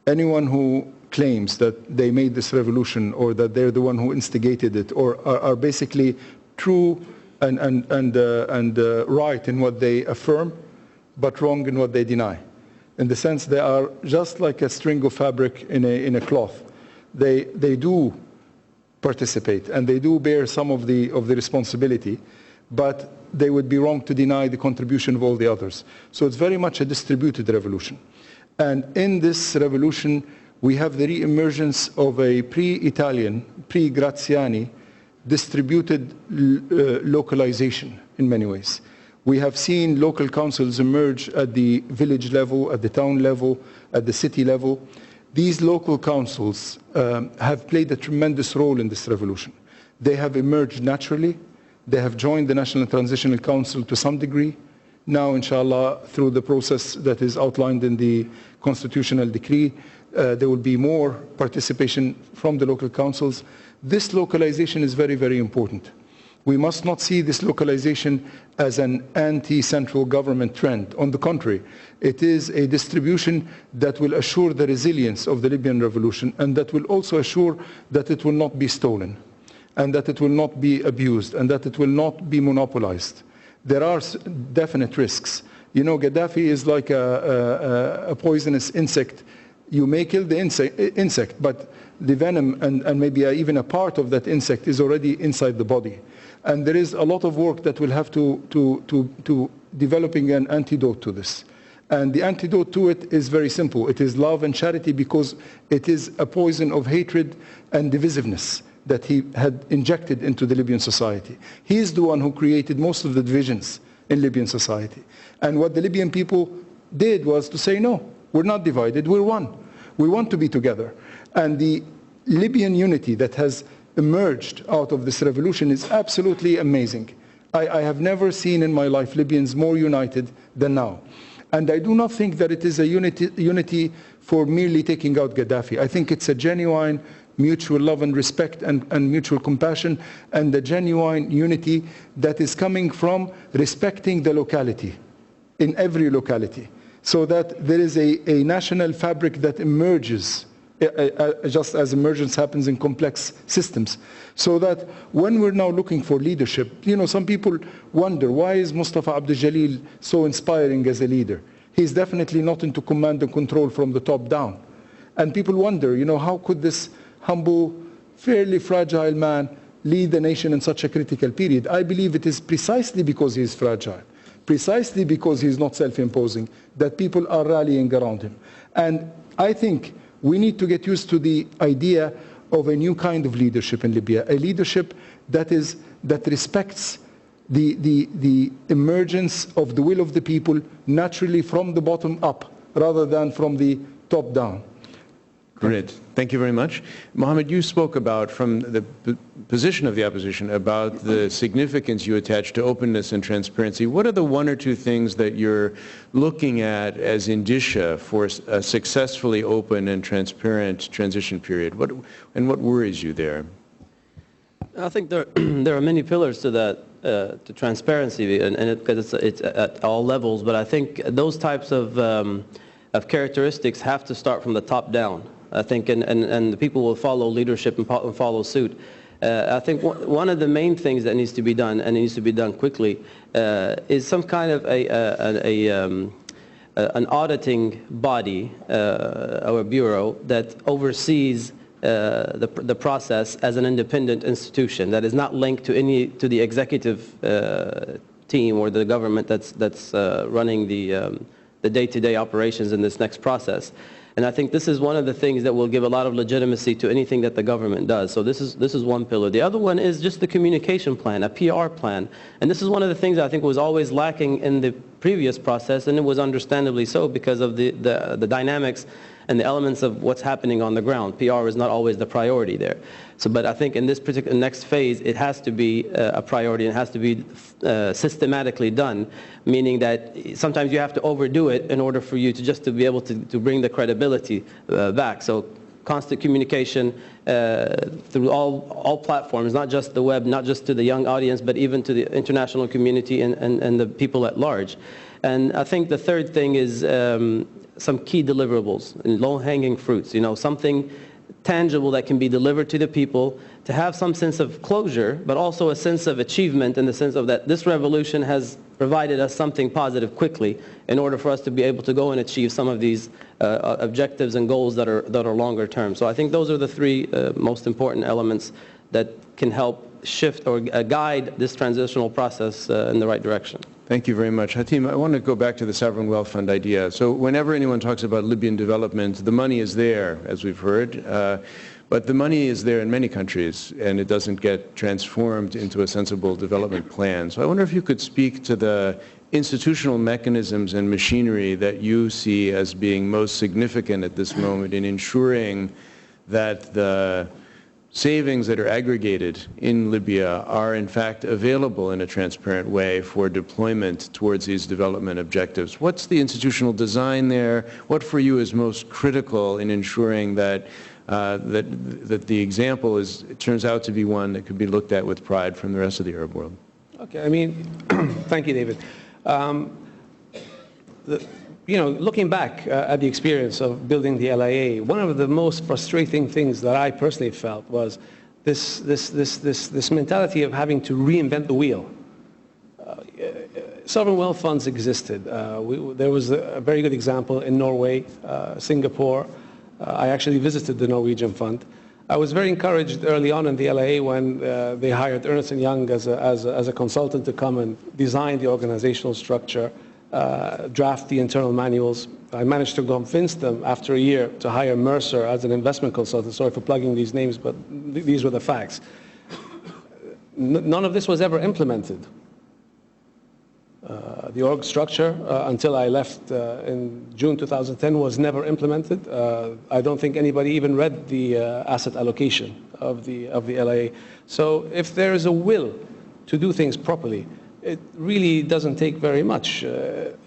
S3: Anyone who claims that they made this revolution or that they're the one who instigated it or are basically true and right in what they affirm, but wrong in what they deny. In the sense they are just like a string of fabric in a cloth. They do participate, and they do bear some of the responsibility, but they would be wrong to deny the contribution of all the others. So it's very much a distributed revolution. And in this revolution, we have the re-emergence of a pre-Italian, pre-Graziani, distributed localization in many ways. We have seen local councils emerge at the village level, at the town level, at the city level. These local councils have played a tremendous role in this revolution. They have emerged naturally. They have joined the National Transitional Council to some degree. Now, inshallah, through the process that is outlined in the constitutional decree, there will be more participation from the local councils. This localization is very, very important. We must not see this localization as an anti-central government trend. On the contrary, it is a distribution that will assure the resilience of the Libyan revolution, and that will also assure that it will not be stolen, and that it will not be abused, and that it will not be monopolized. There are definite risks. You know, Gaddafi is like a poisonous insect. You may kill the insect, but the venom and maybe even a part of that insect is already inside the body. And there is a lot of work that will have to developing an antidote to this. And the antidote to it is very simple. It is love and charity, because it is a poison of hatred and divisiveness that he had injected into the Libyan society. He is the one who created most of the divisions in Libyan society. And what the Libyan people did was to say, no, we're not divided, we're one. We want to be together. And the Libyan unity that has emerged out of this revolution is absolutely amazing. I have never seen in my life Libyans more united than now. And I do not think that it is a unity for merely taking out Gaddafi. I think it's a genuine mutual love and respect and mutual compassion, and a genuine unity that is coming from respecting the locality in every locality, so that there is a national fabric that emerges just as emergence happens in complex systems. So that when we're now looking for leadership, you know, some people wonder, why is Mustafa Abdul Jalil so inspiring as a leader? He's definitely not into command and control from the top down. And people wonder, you know, how could this humble, fairly fragile man lead the nation in such a critical period? I believe it is precisely because he is fragile, precisely because he is not self-imposing, that people are rallying around him. And I think we need to get used to the idea of a new kind of leadership in Libya, a leadership that respects the emergence of the will of the people naturally from the bottom up, rather than from the top down.
S1: Great. Thank you very much. Mohammed, you spoke about, from the position of the opposition, about the significance you attach to openness and transparency. What are the one or two things that you're looking at as indicia for a successfully open and transparent transition period? What worries you there?
S4: I think there are many pillars to that, to transparency, because it's at all levels. But I think those types of characteristics have to start from the top down. I think, and the people will follow leadership and follow suit. I think one of the main things that needs to be done, and it needs to be done quickly, is some kind of an auditing body or a bureau that oversees the process as an independent institution that is not linked to the executive team or the government that's running the day-to-day operations in this next process. And I think this is one of the things that will give a lot of legitimacy to anything that the government does. So this is one pillar. The other one is just the communication plan, a PR plan. And this is one of the things I think was always lacking in the previous process, and it was understandably so because of the dynamics and the elements of what's happening on the ground. PR is not always the priority there. So, but I think in this particular next phase, it has to be a priority, and it has to be systematically done, meaning that sometimes you have to overdo it in order for you to be able to bring the credibility back. So constant communication through all platforms, not just the web, not just to the young audience, but even to the international community and the people at large. And I think the third thing is some key deliverables and low-hanging fruits, you know, something tangible that can be delivered to the people, to have some sense of closure, but also a sense of achievement in the sense of that this revolution has provided us something positive quickly in order for us to be able to go and achieve some of these objectives and goals that are longer term. So I think those are the three most important elements that can help shift or guide this transitional process in the right direction.
S1: Thank you very much. Hatim, I want to go back to the sovereign wealth fund idea. So whenever anyone talks about Libyan development, the money is there, as we've heard, but the money is there in many countries, and it doesn't get transformed into a sensible development plan. So I wonder if you could speak to the institutional mechanisms and machinery that you see as being most significant at this moment in ensuring that the savings that are aggregated in Libya are in fact available in a transparent way for deployment towards these development objectives. What's the institutional design there? What for you is most critical in ensuring that that the example turns out to be one that could be looked at with pride from the rest of the Arab world?
S5: Okay, I mean, thank you, David. Looking back at the experience of building the LIA, one of the most frustrating things that I personally felt was this mentality of having to reinvent the wheel. Sovereign wealth funds existed. There was a very good example in Norway, Singapore. I actually visited the Norwegian fund. I was very encouraged early on in the LIA when they hired Ernst & Young as a consultant to come and design the organizational structure, draft the internal manuals. I managed to convince them after a year to hire Mercer as an investment consultant. Sorry for plugging these names, but these were the facts. None of this was ever implemented. The org structure, until I left in June 2010, was never implemented. I don't think anybody even read the asset allocation of the LIA. So if there is a will to do things properly, it really doesn't take very much. It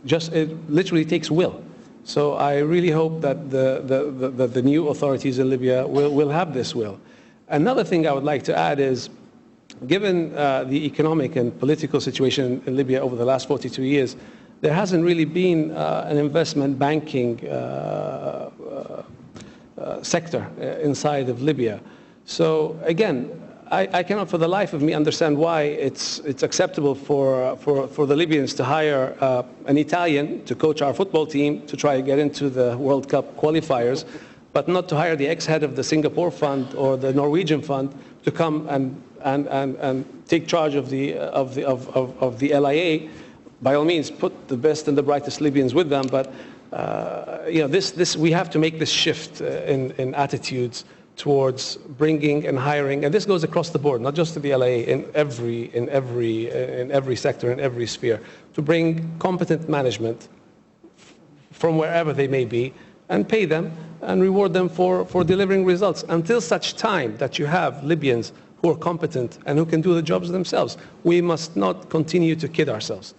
S5: literally takes will. So I really hope that the new authorities in Libya will have this will. Another thing I would like to add is, given the economic and political situation in Libya over the last 42 years, there hasn't really been an investment banking sector inside of Libya. So again, I cannot for the life of me understand why it's acceptable for the Libyans to hire an Italian to coach our football team to try to get into the World Cup qualifiers, but not to hire the ex-head of the Singapore fund or the Norwegian fund to come and take charge of the LIA. By all means, put the best and the brightest Libyans with them, but we have to make this shift in attitudes towards bringing and hiring, and this goes across the board, not just to the LIA, in every sector, in every sphere, to bring competent management from wherever they may be, and pay them and reward them for delivering results until such time that you have Libyans who are competent and who can do the jobs themselves. We must not continue to kid ourselves.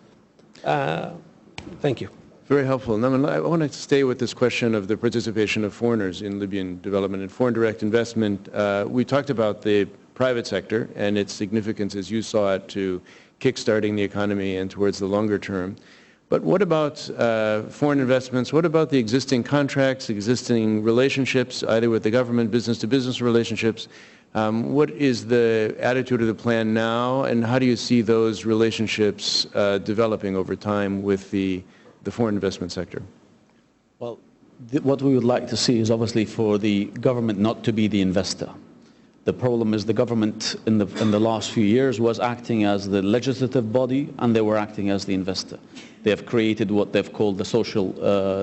S5: Thank you.
S1: Very helpful. Now, I want to stay with this question of the participation of foreigners in Libyan development and foreign direct investment. We talked about the private sector and its significance as you saw it to kickstarting the economy and towards the longer term. But what about foreign investments? What about the existing contracts, existing relationships, either with the government, business-to-business relationships? What is the attitude of the plan now, and how do you see those relationships developing over time with the foreign investment sector?
S6: Well, what we would like to see is obviously for the government not to be the investor. The problem is the government in the last few years was acting as the legislative body, and they were acting as the investor. They have created what they've called the Social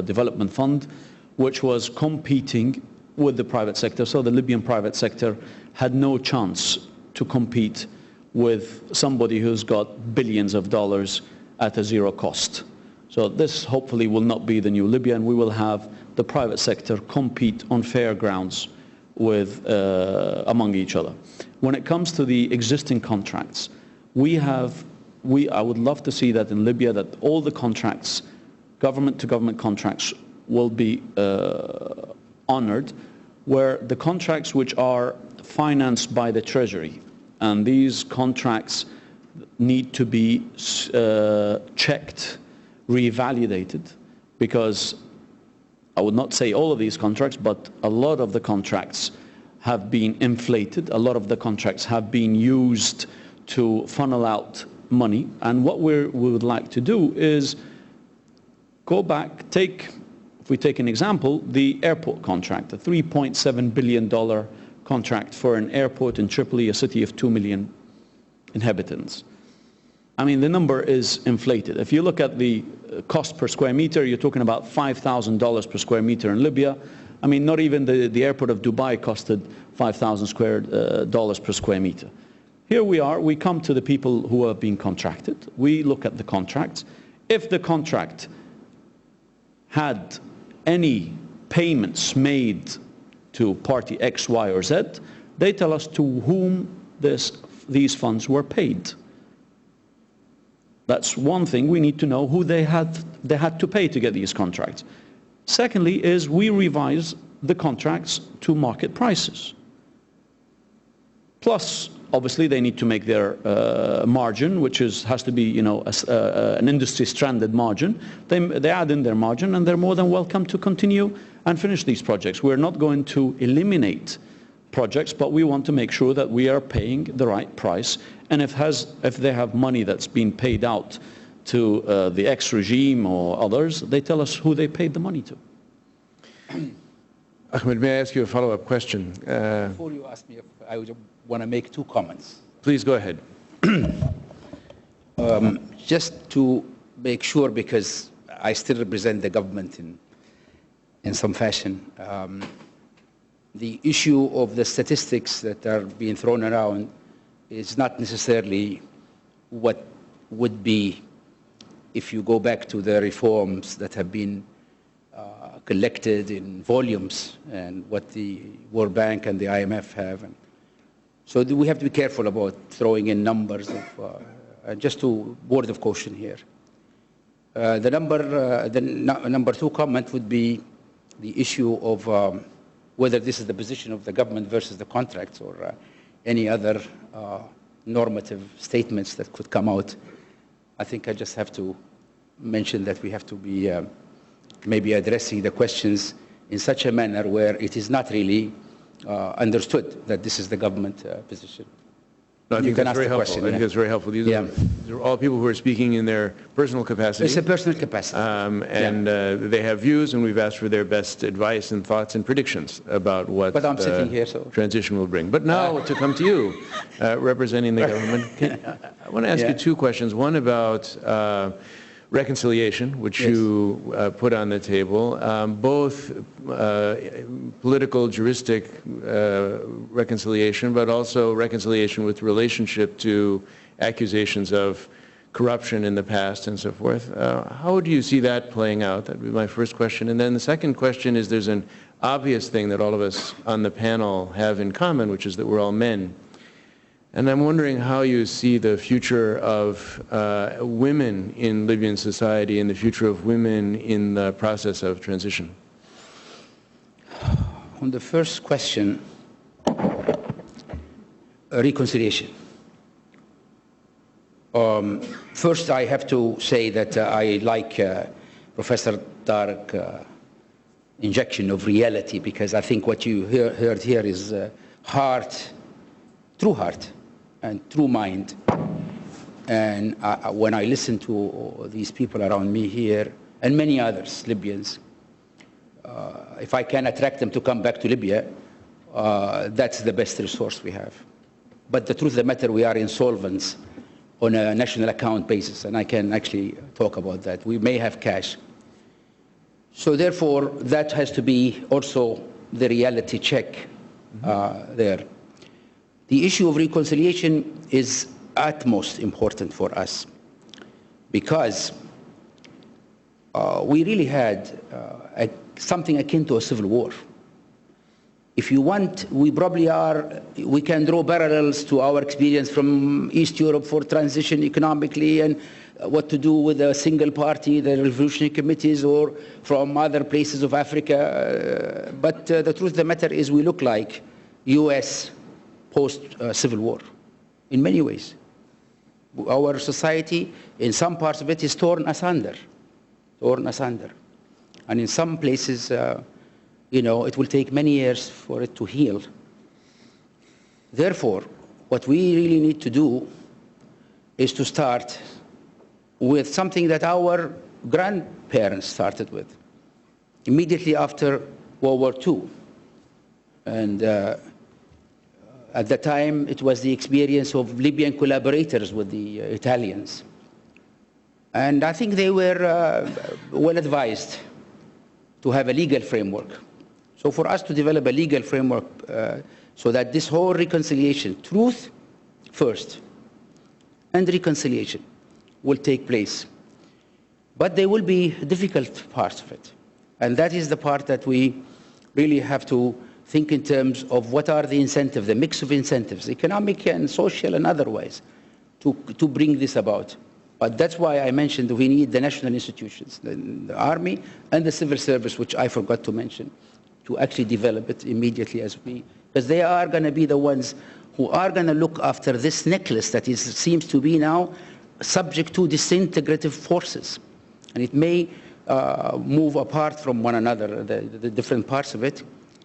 S6: Development Fund, which was competing with the private sector. So the Libyan private sector had no chance to compete with somebody who's got billions of dollars at a zero cost. So this hopefully will not be the new Libya, and we will have the private sector compete on fair grounds with among each other. When it comes to the existing contracts, I would love to see that in Libya that all the contracts, government-to-government contracts, will be honored, where the contracts which are financed by the Treasury, and these contracts need to be checked, reevaluated, because I would not say all of these contracts, but a lot of the contracts have been inflated. A lot of the contracts have been used to funnel out money. And what we would like to do is go back, if we take an example, the airport contract, the $3.7 billion contract for an airport in Tripoli, a city of 2 million inhabitants. I mean, the number is inflated. If you look at the cost per square meter, you're talking about $5,000 per square meter in Libya. I mean, not even the airport of Dubai costed $5,000 per square meter. Here we are, we come to the people who are being contracted. We look at the contracts. If the contract had any payments made to party X, Y, or Z, they tell us to whom these funds were paid. That's one thing. We need to know who they had to pay to get these contracts. Secondly is we revise the contracts to market prices. Plus, obviously, they need to make their margin, which has to be, you know, an industry-stranded margin. They add in their margin, and they're more than welcome to continue and finish these projects. We're not going to eliminate projects, but we want to make sure that we are paying the right price. And if they have money that's been paid out to the ex-regime or others, they tell us who they paid the money to.
S1: Ahmed, may I ask you a follow-up question?
S2: Before you ask me, I would want to make 2 comments.
S1: Please go ahead.
S2: Just to make sure, because I still represent the government in some fashion, the issue of the statistics that are being thrown around is not necessarily what would be if you go back to the reforms that have been collected in volumes and what the World Bank and the IMF have. And so we have to be careful about throwing in numbers. Just to word of caution here. The number 2 comment would be the issue of whether this is the position of the government versus the contracts or any other normative statements that could come out. I think I just have to mention that we have to be maybe addressing the questions in such a manner where it is not really understood that this is the government position.
S1: No, I think that's very helpful. I think that's very helpful. These are all people who are speaking in their personal capacity.
S2: It's a personal capacity.
S1: They have views, and we've asked for their best advice and thoughts and predictions about what
S2: but I'm sitting here, so.
S1: Transition will bring. But now to come to you, representing the government, I want to ask you 2 questions. One about reconciliation, which you put on the table, both political, juristic reconciliation, but also reconciliation with relationship to accusations of corruption in the past and so forth. How do you see that playing out? That would be my first question. And then the second question is, there's an obvious thing that all of us on the panel have in common, which is that we're all men. And I'm wondering how you see the future of women in Libyan society and the future of women in the process of transition.
S2: On the first question, reconciliation. First, I have to say that I like Professor Tariq's injection of reality, because I think what you heard here is heart, true heart, and true mind. And when I listen to these people around me here, and many others, Libyans, if I can attract them to come back to Libya, that's the best resource we have. But the truth of the matter, we are insolvents on a national account basis, and I can actually talk about that. We may have cash. So therefore, that has to be also the reality check there. The issue of reconciliation is utmost important for us, because we really had something akin to a civil war. If you want, we can draw parallels to our experience from East Europe for transition economically and what to do with a single party, the revolutionary committees, or from other places of Africa. But the truth of the matter is we look like US post-Civil War in many ways. Our society, in some parts of it, is torn asunder. And in some places, it will take many years for it to heal. Therefore, what we really need to do is to start with something that our grandparents started with immediately after World War II. And At the time, it was the experience of Libyan collaborators with the Italians. And I think they were well advised to have a legal framework. So for us to develop a legal framework so that this whole reconciliation, truth first, and reconciliation will take place. But there will be difficult parts of it. And that is the part that we really have to think in terms of what are the incentives, the mix of incentives, economic and social and otherwise, to bring this about. But that's why I mentioned we need the national institutions, the army and the civil service, which I forgot to mention, to actually develop it immediately because they are going to be the ones who are going to look after this necklace that seems to be now subject to disintegrative forces. And it may move apart from one another, the different parts of it.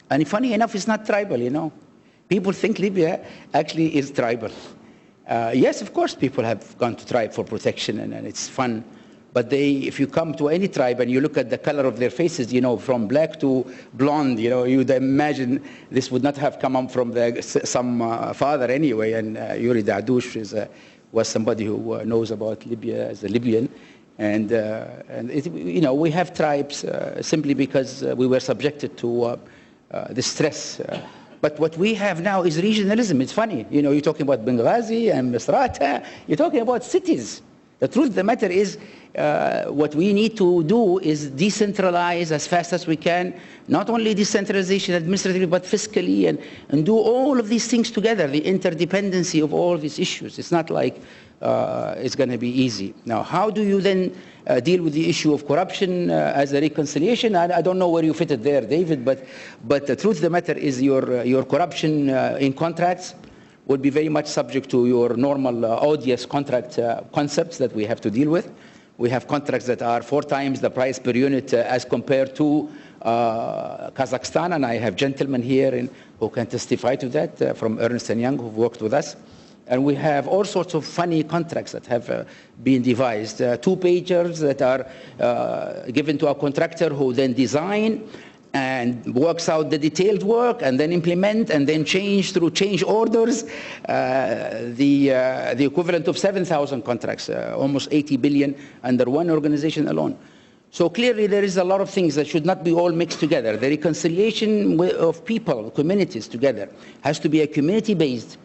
S2: And funny enough, it's not tribal, you know. People think Libya actually is tribal. Yes, of course, people have gone to tribe for protection, and it's fun. But if you come to any tribe and you look at the color of their faces, you know, from black to blonde, you know, you'd imagine this would not have come up from some father anyway. And Yuri Dadouche was somebody who knows about Libya as a Libyan. And you know, we have tribes simply because we were subjected to the stress. But what we have now is regionalism. It's funny. You know, you're talking about Benghazi and Misrata. You're talking about cities. The truth of the matter is what we need to do is decentralize as fast as we can, not only decentralization administratively, but fiscally, and do all of these things together, the interdependency of all these issues. It's not like it's going to be easy. Now, how do you then deal with the issue of corruption as a reconciliation? I don't know where you fit it there, David, but the truth of the matter is your corruption in contracts would be very much subject to your normal odious contract concepts that we have to deal with. We have contracts that are 4 times the price per unit as compared to Kazakhstan, and I have gentlemen here who can testify to that from Ernst & Young who've worked with us. And we have all sorts of funny contracts that have been devised. 2-pagers that are given to a contractor who then design and works out the detailed work and then implement and then change through change orders, the equivalent of 7,000 contracts, almost 80 billion under one organization alone. So clearly there is a lot of things that should not be all mixed together. The reconciliation of people, communities together has to be a community-based,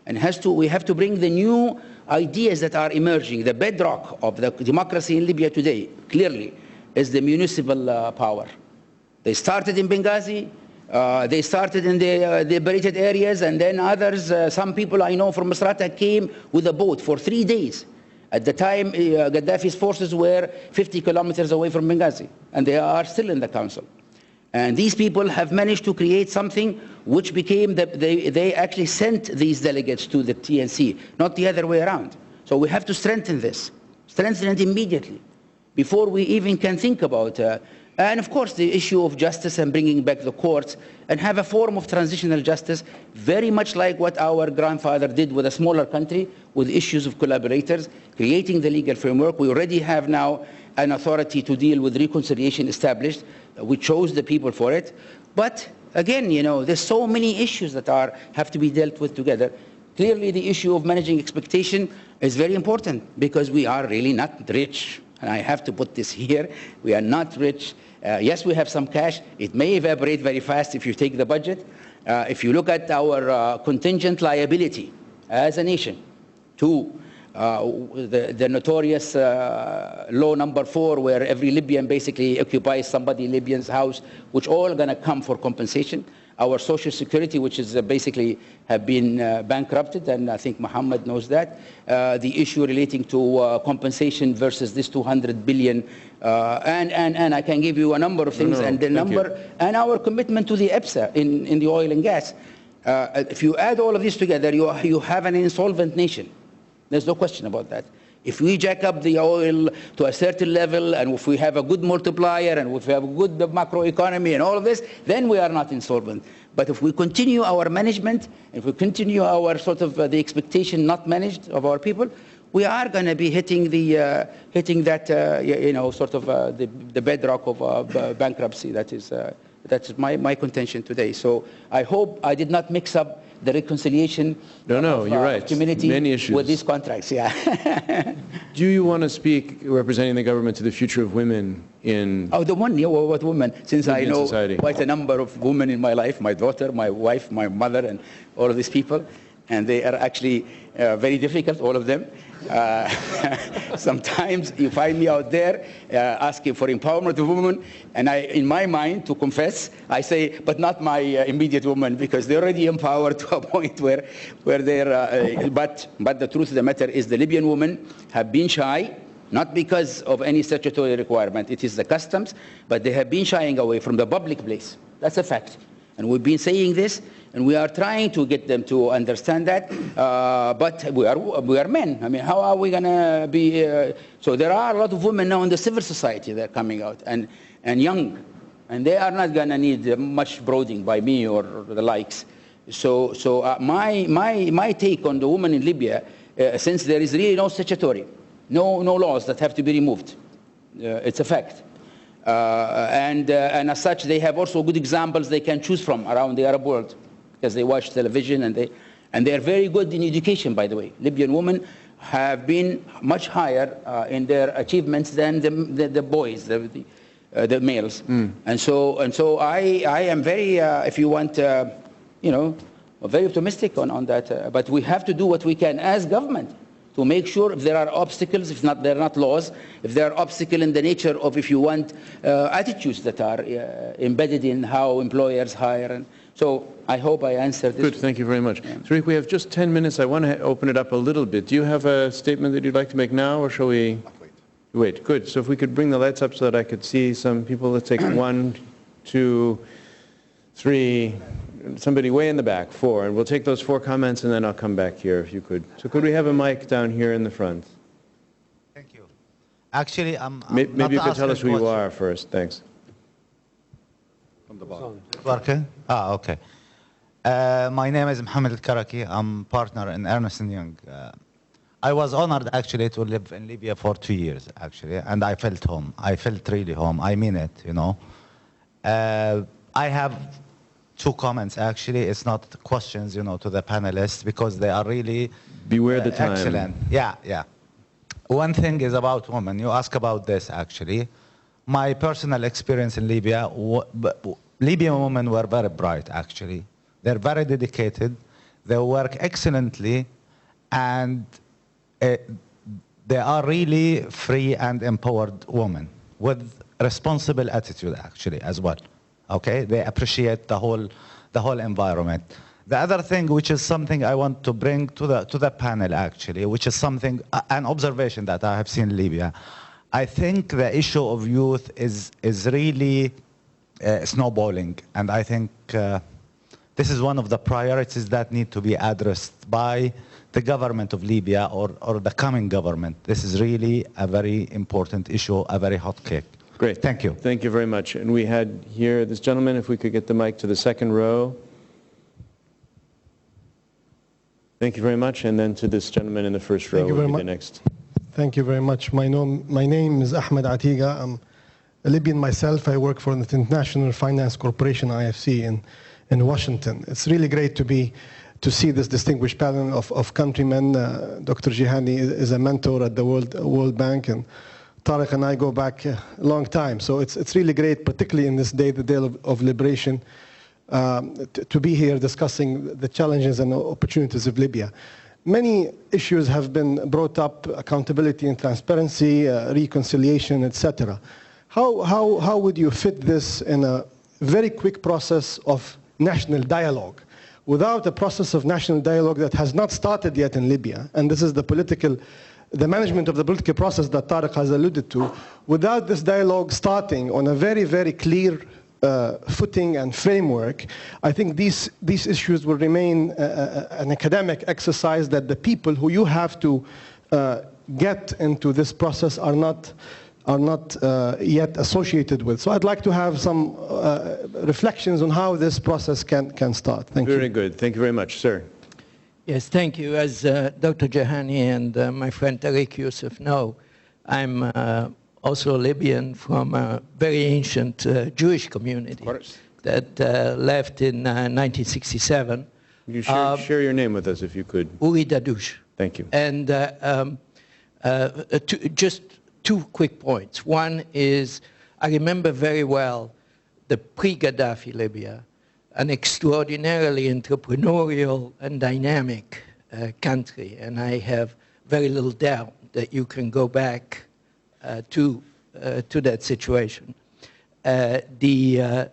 S2: and we have to bring the new ideas that are emerging. The bedrock of the democracy in Libya today, clearly, is the municipal power. They started in Benghazi, they started in the liberated areas, and then others, some people I know from Misrata came with a boat for 3 days. At the time, Gaddafi's forces were 50 kilometers away from Benghazi, and they are still in the council. And these people have managed to create something which became, they actually sent these delegates to the TNC, not the other way around. So we have to strengthen this, strengthen it immediately, before we even can think about, and of course the issue of justice and bringing back the courts, and have a form of transitional justice, very much like what our grandfather did with a smaller country, with issues of collaborators, creating the legal framework. We already have now an authority to deal with reconciliation established. We chose the people for it. But again, you know, there's so many issues that have to be dealt with together. Clearly, the issue of managing expectation is very important because we are really not rich. And I have to put this here. We are not rich. Yes, we have some cash. It may evaporate very fast if you take the budget. If you look at our contingent liability as a nation to the notorious law number 4, where every Libyan basically occupies somebody Libyan's house, which all going to come for compensation. Our social security, which is basically have been bankrupted, and I think Mohammed knows that. The issue relating to compensation versus this 200 billion, and I can give you a number of things, and the number, and our commitment to the EPSA in the oil and gas. If you add all of this together, you have an insolvent nation. There's no question about that. If we jack up the oil to a certain level, and if we have a good multiplier, and if we have a good macroeconomy and all of this, then we are not insolvent. But if we continue our management, if we continue our sort of the expectation not managed of our people, we are going to be hitting that you know, sort of the bedrock of bankruptcy. That's my contention today. So I hope I did not mix up the reconciliation
S1: No, you're right.
S2: of community
S1: Many issues.
S2: with these contracts. Yeah.
S1: Do you want to speak representing the government to the future of women in
S2: Oh, the one, yeah, what women? Since I
S1: Libyan
S2: know
S1: society?
S2: quite a number of women in my life, my daughter, my wife, my mother, and all of these people, and they are actually very difficult, all of them. Sometimes you find me out there asking for empowerment of women, and in my mind, to confess, I say, but not my immediate woman, because they're already empowered to a point where they're, but the truth of the matter is the Libyan women have been shy, not because of any statutory requirement, it is the customs, but they have been shying away from the public place. That's a fact. And we've been saying this, and we are trying to get them to understand that, but we are men. I mean, how are we going to be? So there are a lot of women now in the civil society that are coming out, and young, and they are not going to need much brooding by me or the likes. So my take on the woman in Libya, since there is really no statutory, no laws that have to be removed, it's a fact. And as such, they have also good examples they can choose from around the Arab world, because they watch television and they are very good in education, by the way. Libyan women have been much higher in their achievements than the boys, the males. And so I am very, if you want, very optimistic on that. But we have to do what we can as government to make sure if there are obstacles, if not, they're not laws, if there are obstacles in the nature of, if you want, attitudes that are embedded in how employers hire. And so I hope I answered this.
S1: Good, thank you very much. Yeah. Tariq, we have just 10 minutes. I want to open it up a little bit. Do you have a statement that you'd like to make now, or shall we wait? Good, so if we could bring the lights up so that I could see some people. Let's take 1, 2, 3, somebody way in the back, 4, and we'll take those 4 comments and then I'll come back here if you could. So could we have a mic down here in the front?
S8: Thank you. Actually, I'm
S1: maybe you could tell us who you are first. Thanks.
S7: From the bottom.
S8: Working? Okay. My name is Mohammed Al-Karaki. I'm partner in Ernst & Young. I was honored actually to live in Libya for 2 years actually, and I felt home. I felt really home. I mean it, you know. I have 2 comments actually. It's not questions, you know, to the panelists, because they are really
S1: beware the time.
S8: Excellent. Yeah. One thing is about women. You ask about this actually. My personal experience in Libya, Libyan women were very bright actually. They're very dedicated. They work excellently, and they are really free and empowered women with responsible attitude actually as well. Okay, they appreciate the whole environment. The other thing, which is something I want to bring to the panel actually, which is something, an observation that I have seen in Libya. I think the issue of youth is really snowballing, and I think this is one of the priorities that need to be addressed by the government of Libya or the coming government. This is really a very important issue, a very hot cake.
S1: Great.
S8: Thank you.
S1: Thank you very much. And we had here this gentleman, if we could get the mic to the second row. Thank you very much. And then to this gentleman in the first row will be the next.
S9: Thank you very much. My name is Ahmed Atiga. I'm a Libyan myself. I work for the International Finance Corporation, IFC, in Washington. It's really great to see this distinguished panel of countrymen. Dr. Jihani is a mentor at the World Bank, and Tariq and I go back a long time. So it's really great, particularly in this day, the day of liberation, to be here discussing the challenges and opportunities of Libya. Many issues have been brought up: accountability and transparency, reconciliation, etc. How would you fit this in a very quick process of national dialogue? Without a process of national dialogue that has not started yet in Libya, and this is the management of the political process that Tariq has alluded to, without this dialogue starting on a very, very clear footing and framework, I think these issues will remain an academic exercise that the people who you have to get into this process are not yet associated with. So I'd like to have some reflections on how this process can start. Thank you.
S1: Very good. Thank you very much. Sir.
S10: Yes, thank you. As Dr. Jahani and my friend Tariq Youssef know, I'm also Libyan from a very ancient Jewish community that left in 1967
S1: You share your name with us, if you could.
S10: Uri Dadouche.
S1: Thank you.
S10: And just two quick points. One is, I remember very well the pre-Gaddafi Libya, an extraordinarily entrepreneurial and dynamic country, and I have very little doubt that you can go back to that situation. The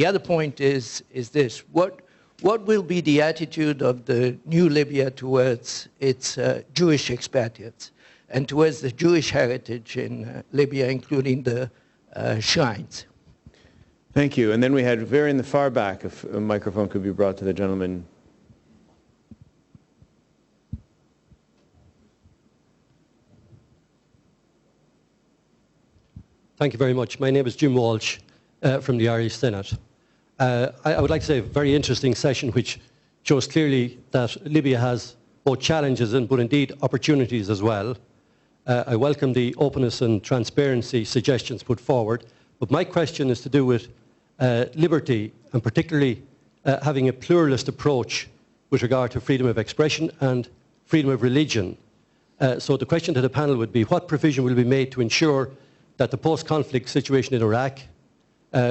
S10: other point is this: what will be the attitude of the new Libya towards its Jewish expatriates and towards the Jewish heritage in Libya, including the shrines?
S1: Thank you. And then we had very in the far back, if a microphone could be brought to the gentleman.
S11: Thank you very much. My name is Jim Walsh from the Irish Senate. I would like to say a very interesting session which shows clearly that Libya has both challenges but indeed opportunities as well. I welcome the openness and transparency suggestions put forward, but my question is to do with liberty and particularly having a pluralist approach with regard to freedom of expression and freedom of religion. So the question to the panel would be, what provision will be made to ensure that the post-conflict situation in Iraq,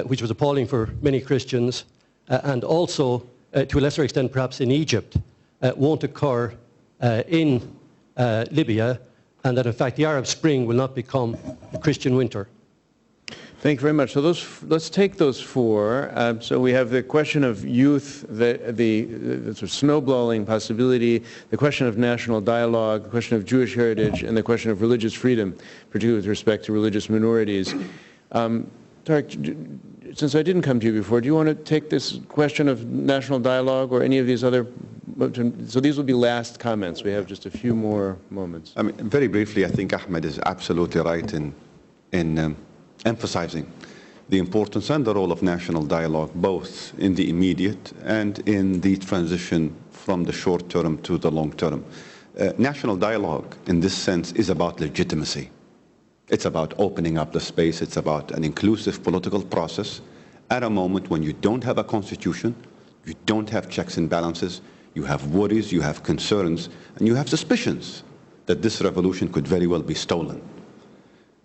S11: which was appalling for many Christians, and also, to a lesser extent perhaps in Egypt, won't occur in Libya, and that in fact the Arab Spring will not become a Christian winter?
S1: Thank you very much. So let's take those four. So we have the question of youth, the sort of snowballing possibility, the question of national dialogue, the question of Jewish heritage, and the question of religious freedom, particularly with respect to religious minorities. Tarek, since I didn't come to you before, do you want to take this question of national dialogue or any of these other? So these will be last comments. We have just a few more moments.
S7: I mean, very briefly, I think Ahmed is absolutely right in emphasizing the importance and the role of national dialogue, both in the immediate and in the transition from the short term to the long term. National dialogue, in this sense, is about legitimacy. It's about opening up the space. It's about an inclusive political process at a moment when you don't have a constitution, you don't have checks and balances, you have worries, you have concerns, and you have suspicions that this revolution could very well be stolen.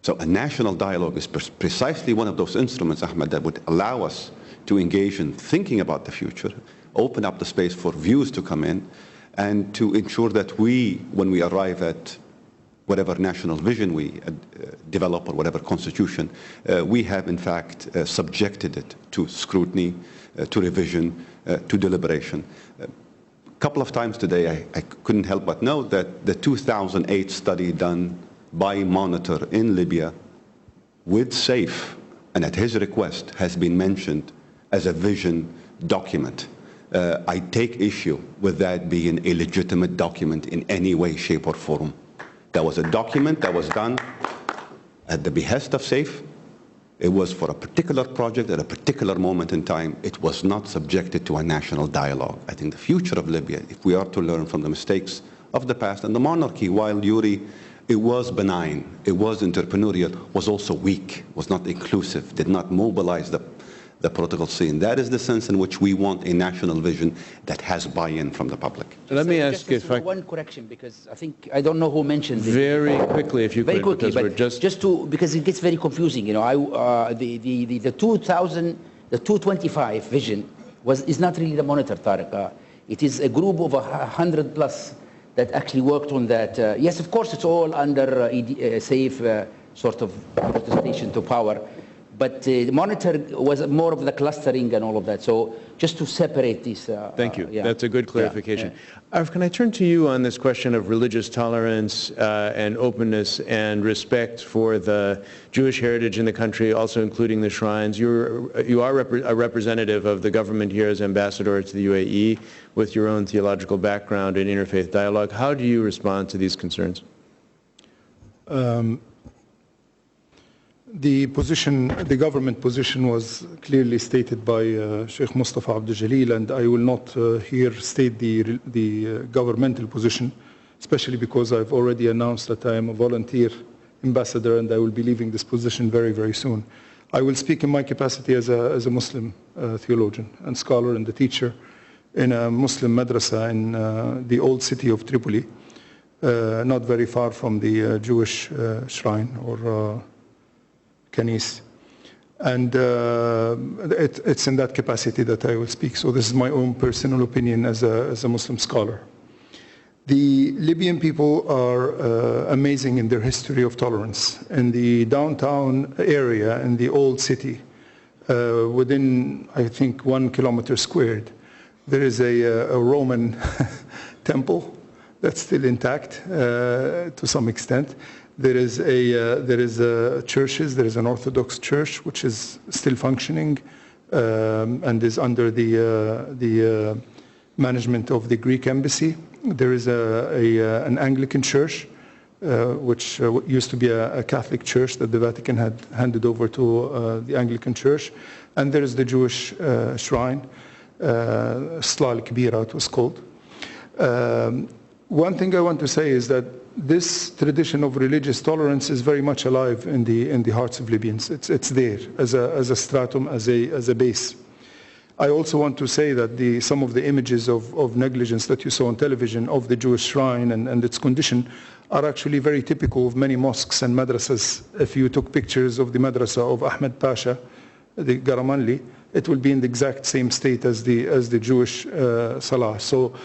S7: So a national dialogue is precisely one of those instruments, Ahmed, that would allow us to engage in thinking about the future, open up the space for views to come in, and to ensure that we, when we arrive at whatever national vision we develop or whatever constitution, we have in fact subjected it to scrutiny, to revision, to deliberation. A couple of times today I couldn't help but note that the 2008 study done by Monitor in Libya with SAFE, and at his request, has been mentioned as a vision document. I take issue with that being a legitimate document in any way, shape, or form. That was a document that was done at the behest of SAFE. It was for a particular project at a particular moment in time. It was not subjected to a national dialogue. I think the future of Libya, if we are to learn from the mistakes of the past, and the monarchy, while Yuri, it was benign, it was entrepreneurial, was also weak, was not inclusive, did not mobilize the political scene. That is the sense in which we want a national vision that has buy-in from the public.
S1: Let me ask if I...
S2: One correction, because I think, I don't know who mentioned it.
S1: Very quickly, if you could.
S2: Very quickly,
S1: because
S2: but just to, because it gets very confusing, you know, the 225 vision is not really the Monitor, Tariq. It is a group of 100 plus that actually worked on that. Yes, of course, it's all under SAFE sort of protestation to power, but the Monitor was more of the clustering and all of that. So just to separate these.
S1: Thank you.
S2: Yeah.
S1: That's a good clarification.
S2: Yeah.
S1: Arif, can I turn to you on this question of religious tolerance and openness and respect for the Jewish heritage in the country, also including the shrines? You are a representative of the government here as ambassador to the UAE with your own theological background in interfaith dialogue. How do you respond to these concerns?
S3: The government position was clearly stated by Sheikh Mustafa Abdul Jalil, and I will not here state the governmental position, especially because I've already announced that I am a volunteer ambassador and I will be leaving this position very, very soon. I will speak in my capacity as a Muslim theologian and scholar and a teacher in a Muslim madrasa in the old city of Tripoli, not very far from the Jewish shrine or kanis. And it's in that capacity that I will speak. So this is my own personal opinion as a Muslim scholar. The Libyan people are amazing in their history of tolerance. In the downtown area, in the old city, within, I think, 1 kilometer squared, there is a Roman temple that's still intact to some extent. There is churches. There is an Orthodox church which is still functioning and is under the management of the Greek embassy. There is an Anglican church, which used to be a Catholic church that the Vatican had handed over to the Anglican church. And there is the Jewish shrine, Slal Kbira it was called. One thing I want to say is that this tradition of religious tolerance is very much alive in the hearts of Libyans. It's there as a stratum, as a base. I also want to say that some of the images of negligence that you saw on television of the Jewish shrine and its condition are actually very typical of many mosques and madrasas. If you took pictures of the madrasa of Ahmed Pasha, the Garamanli, it will be in the exact same state as the Jewish Salah. So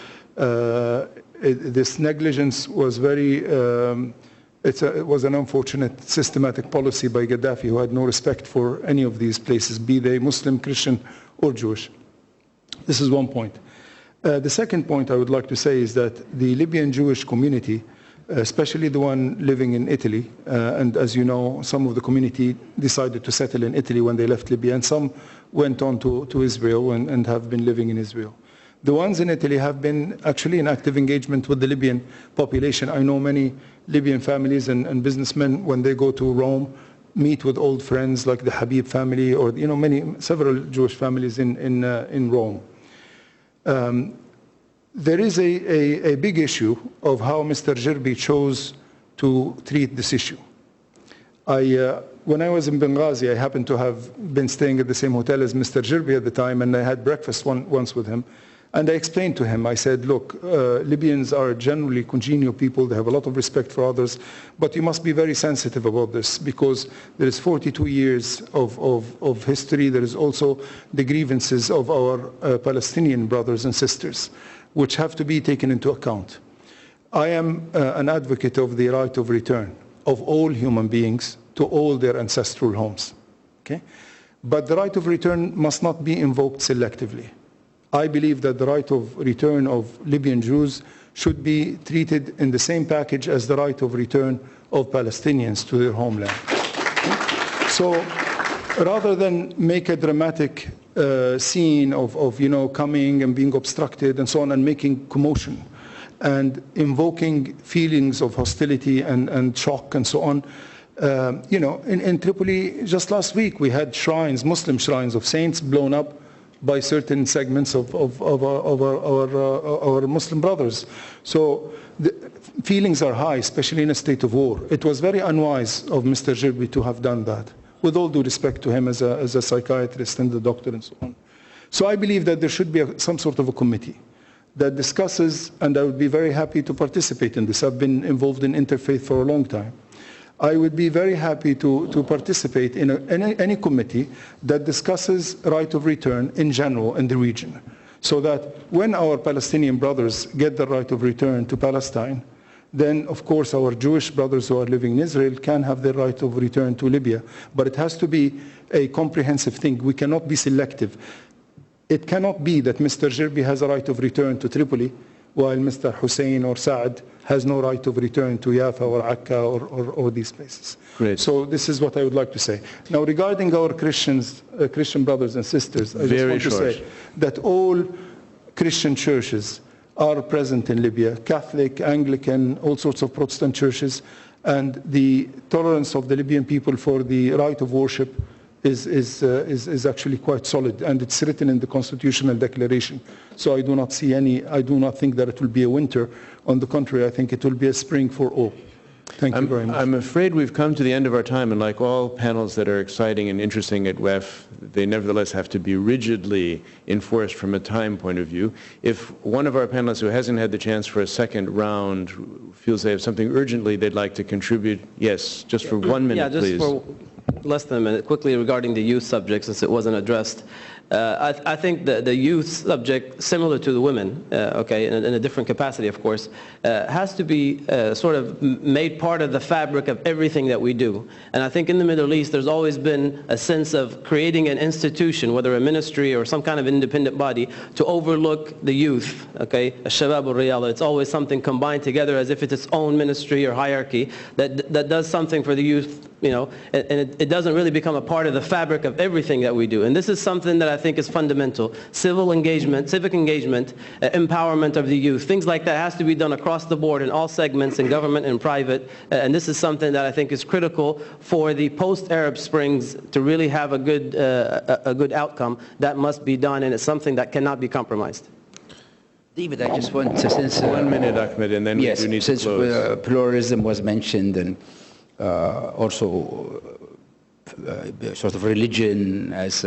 S3: this negligence was it was an unfortunate systematic policy by Gaddafi, who had no respect for any of these places, be they Muslim, Christian, or Jewish. This is one point. The second point I would like to say is that the Libyan Jewish community, especially the one living in Italy, and as you know, some of the community decided to settle in Italy when they left Libya, and some went on to Israel and have been living in Israel. The ones in Italy have been actually in active engagement with the Libyan population. I know many Libyan families and businessmen, when they go to Rome, meet with old friends like the Habib family, or several Jewish families in Rome. There is a big issue of how Mr. Jirbi chose to treat this issue. When I was in Benghazi, I happened to have been staying at the same hotel as Mr. Jirbi at the time, and I had breakfast once with him. And I explained to him, I said, look, Libyans are generally congenial people. They have a lot of respect for others. But you must be very sensitive about this, because there is 42 years of history. There is also the grievances of our Palestinian brothers and sisters, which have to be taken into account. I am an advocate of the right of return of all human beings to all their ancestral homes. Okay? But the right of return must not be invoked selectively. I believe that the right of return of Libyan Jews should be treated in the same package as the right of return of Palestinians to their homeland. So rather than make a dramatic scene of coming and being obstructed and so on, and making commotion and invoking feelings of hostility and shock and so on, in Tripoli just last week we had shrines, Muslim shrines of saints blown up by certain segments of our Muslim brothers. So the feelings are high, especially in a state of war. It was very unwise of Mr. Jirbi to have done that, with all due respect to him as a psychiatrist and a doctor and so on. So I believe that there should be some sort of a committee that discusses, and I would be very happy to participate in this. I've been involved in interfaith for a long time. I would be very happy to participate in any committee that discusses right of return in general in the region, so that when our Palestinian brothers get the right of return to Palestine, then of course our Jewish brothers who are living in Israel can have the right of return to Libya. But it has to be a comprehensive thing. We cannot be selective. It cannot be that Mr. Jirbi has a right of return to Tripoli, while Mr. Hussein or Saad has no right of return to Yafa or Akka or these places.
S1: Great.
S3: So this is what I would like to say. Now, regarding our Christian brothers and sisters, I just want to say that all Christian churches are present in Libya, Catholic, Anglican, all sorts of Protestant churches, and the tolerance of the Libyan people for the right of worship is actually quite solid, and it's written in the constitutional declaration. So I do not think that it will be a winter. On the contrary, I think it will be a spring for all. Thank you very much.
S1: I'm afraid we've come to the end of our time, and like all panels that are exciting and interesting at WEF, they nevertheless have to be rigidly enforced from a time point of view. If one of our panelists who hasn't had the chance for a second round feels they have something urgently they'd like to contribute, yes, just for 1 minute, please.
S4: Yeah, just for less than a minute, quickly regarding the youth subject, since it wasn't addressed. I think the youth subject, similar to the women, okay, in a different capacity, of course, has to be sort of made part of the fabric of everything that we do. And I think in the Middle East, there's always been a sense of creating an institution, whether a ministry or some kind of independent body, to overlook the youth, okay, Shabab al-Riyala. It's always something combined together as if it's its own ministry or hierarchy that does something for the youth, you know, and it doesn't really become a part of the fabric of everything that we do. And this is something that I think is fundamental. Civic engagement, empowerment of the youth, things like that has to be done across the board in all segments, in government and private. And this is something that I think is critical for the post-Arab Springs to really have a good outcome. That must be done, and it's something that cannot be compromised.
S2: David, I just want to, since
S1: 1 minute, Ahmed, and then
S2: yes,
S1: we do need to close.
S2: Since pluralism was mentioned, and also sort of religion as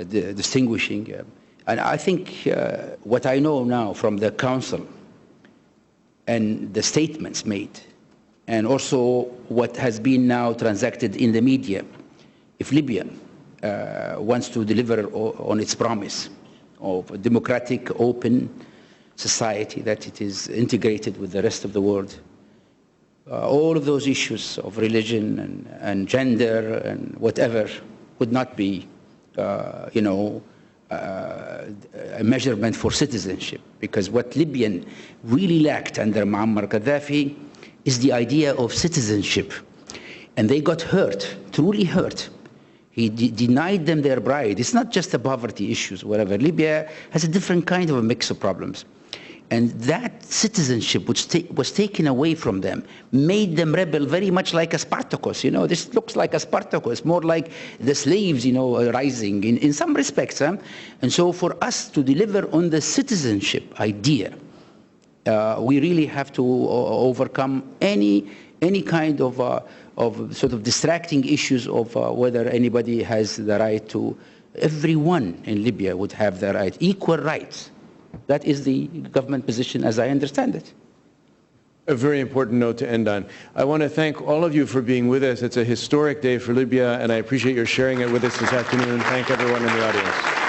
S2: distinguishing. And I think what I know now from the Council and the statements made, and also what has been now transacted in the media, if Libya wants to deliver on its promise of a democratic, open society, that it is integrated with the rest of the world, all of those issues of religion and gender and whatever would not be, you know, a measurement for citizenship. Because what Libyan really lacked under Muammar Gaddafi is the idea of citizenship. And they got hurt, truly hurt. He denied them their bride. It's not just the poverty issues, whatever. Libya has a different kind of a mix of problems. And that citizenship, which was taken away from them, made them rebel very much like a Spartacus. You know, this looks like a Spartacus, more like the slaves, you know, rising in some respects. Huh? And so for us to deliver on the citizenship idea, we really have to overcome any kind of sort of distracting issues of whether anybody has the right to. Everyone in Libya would have the right, equal rights. That is the government position as I understand it.
S1: A very important note to end on. I want to thank all of you for being with us. It's a historic day for Libya, and I appreciate your sharing it with us this afternoon. Thank everyone in the audience.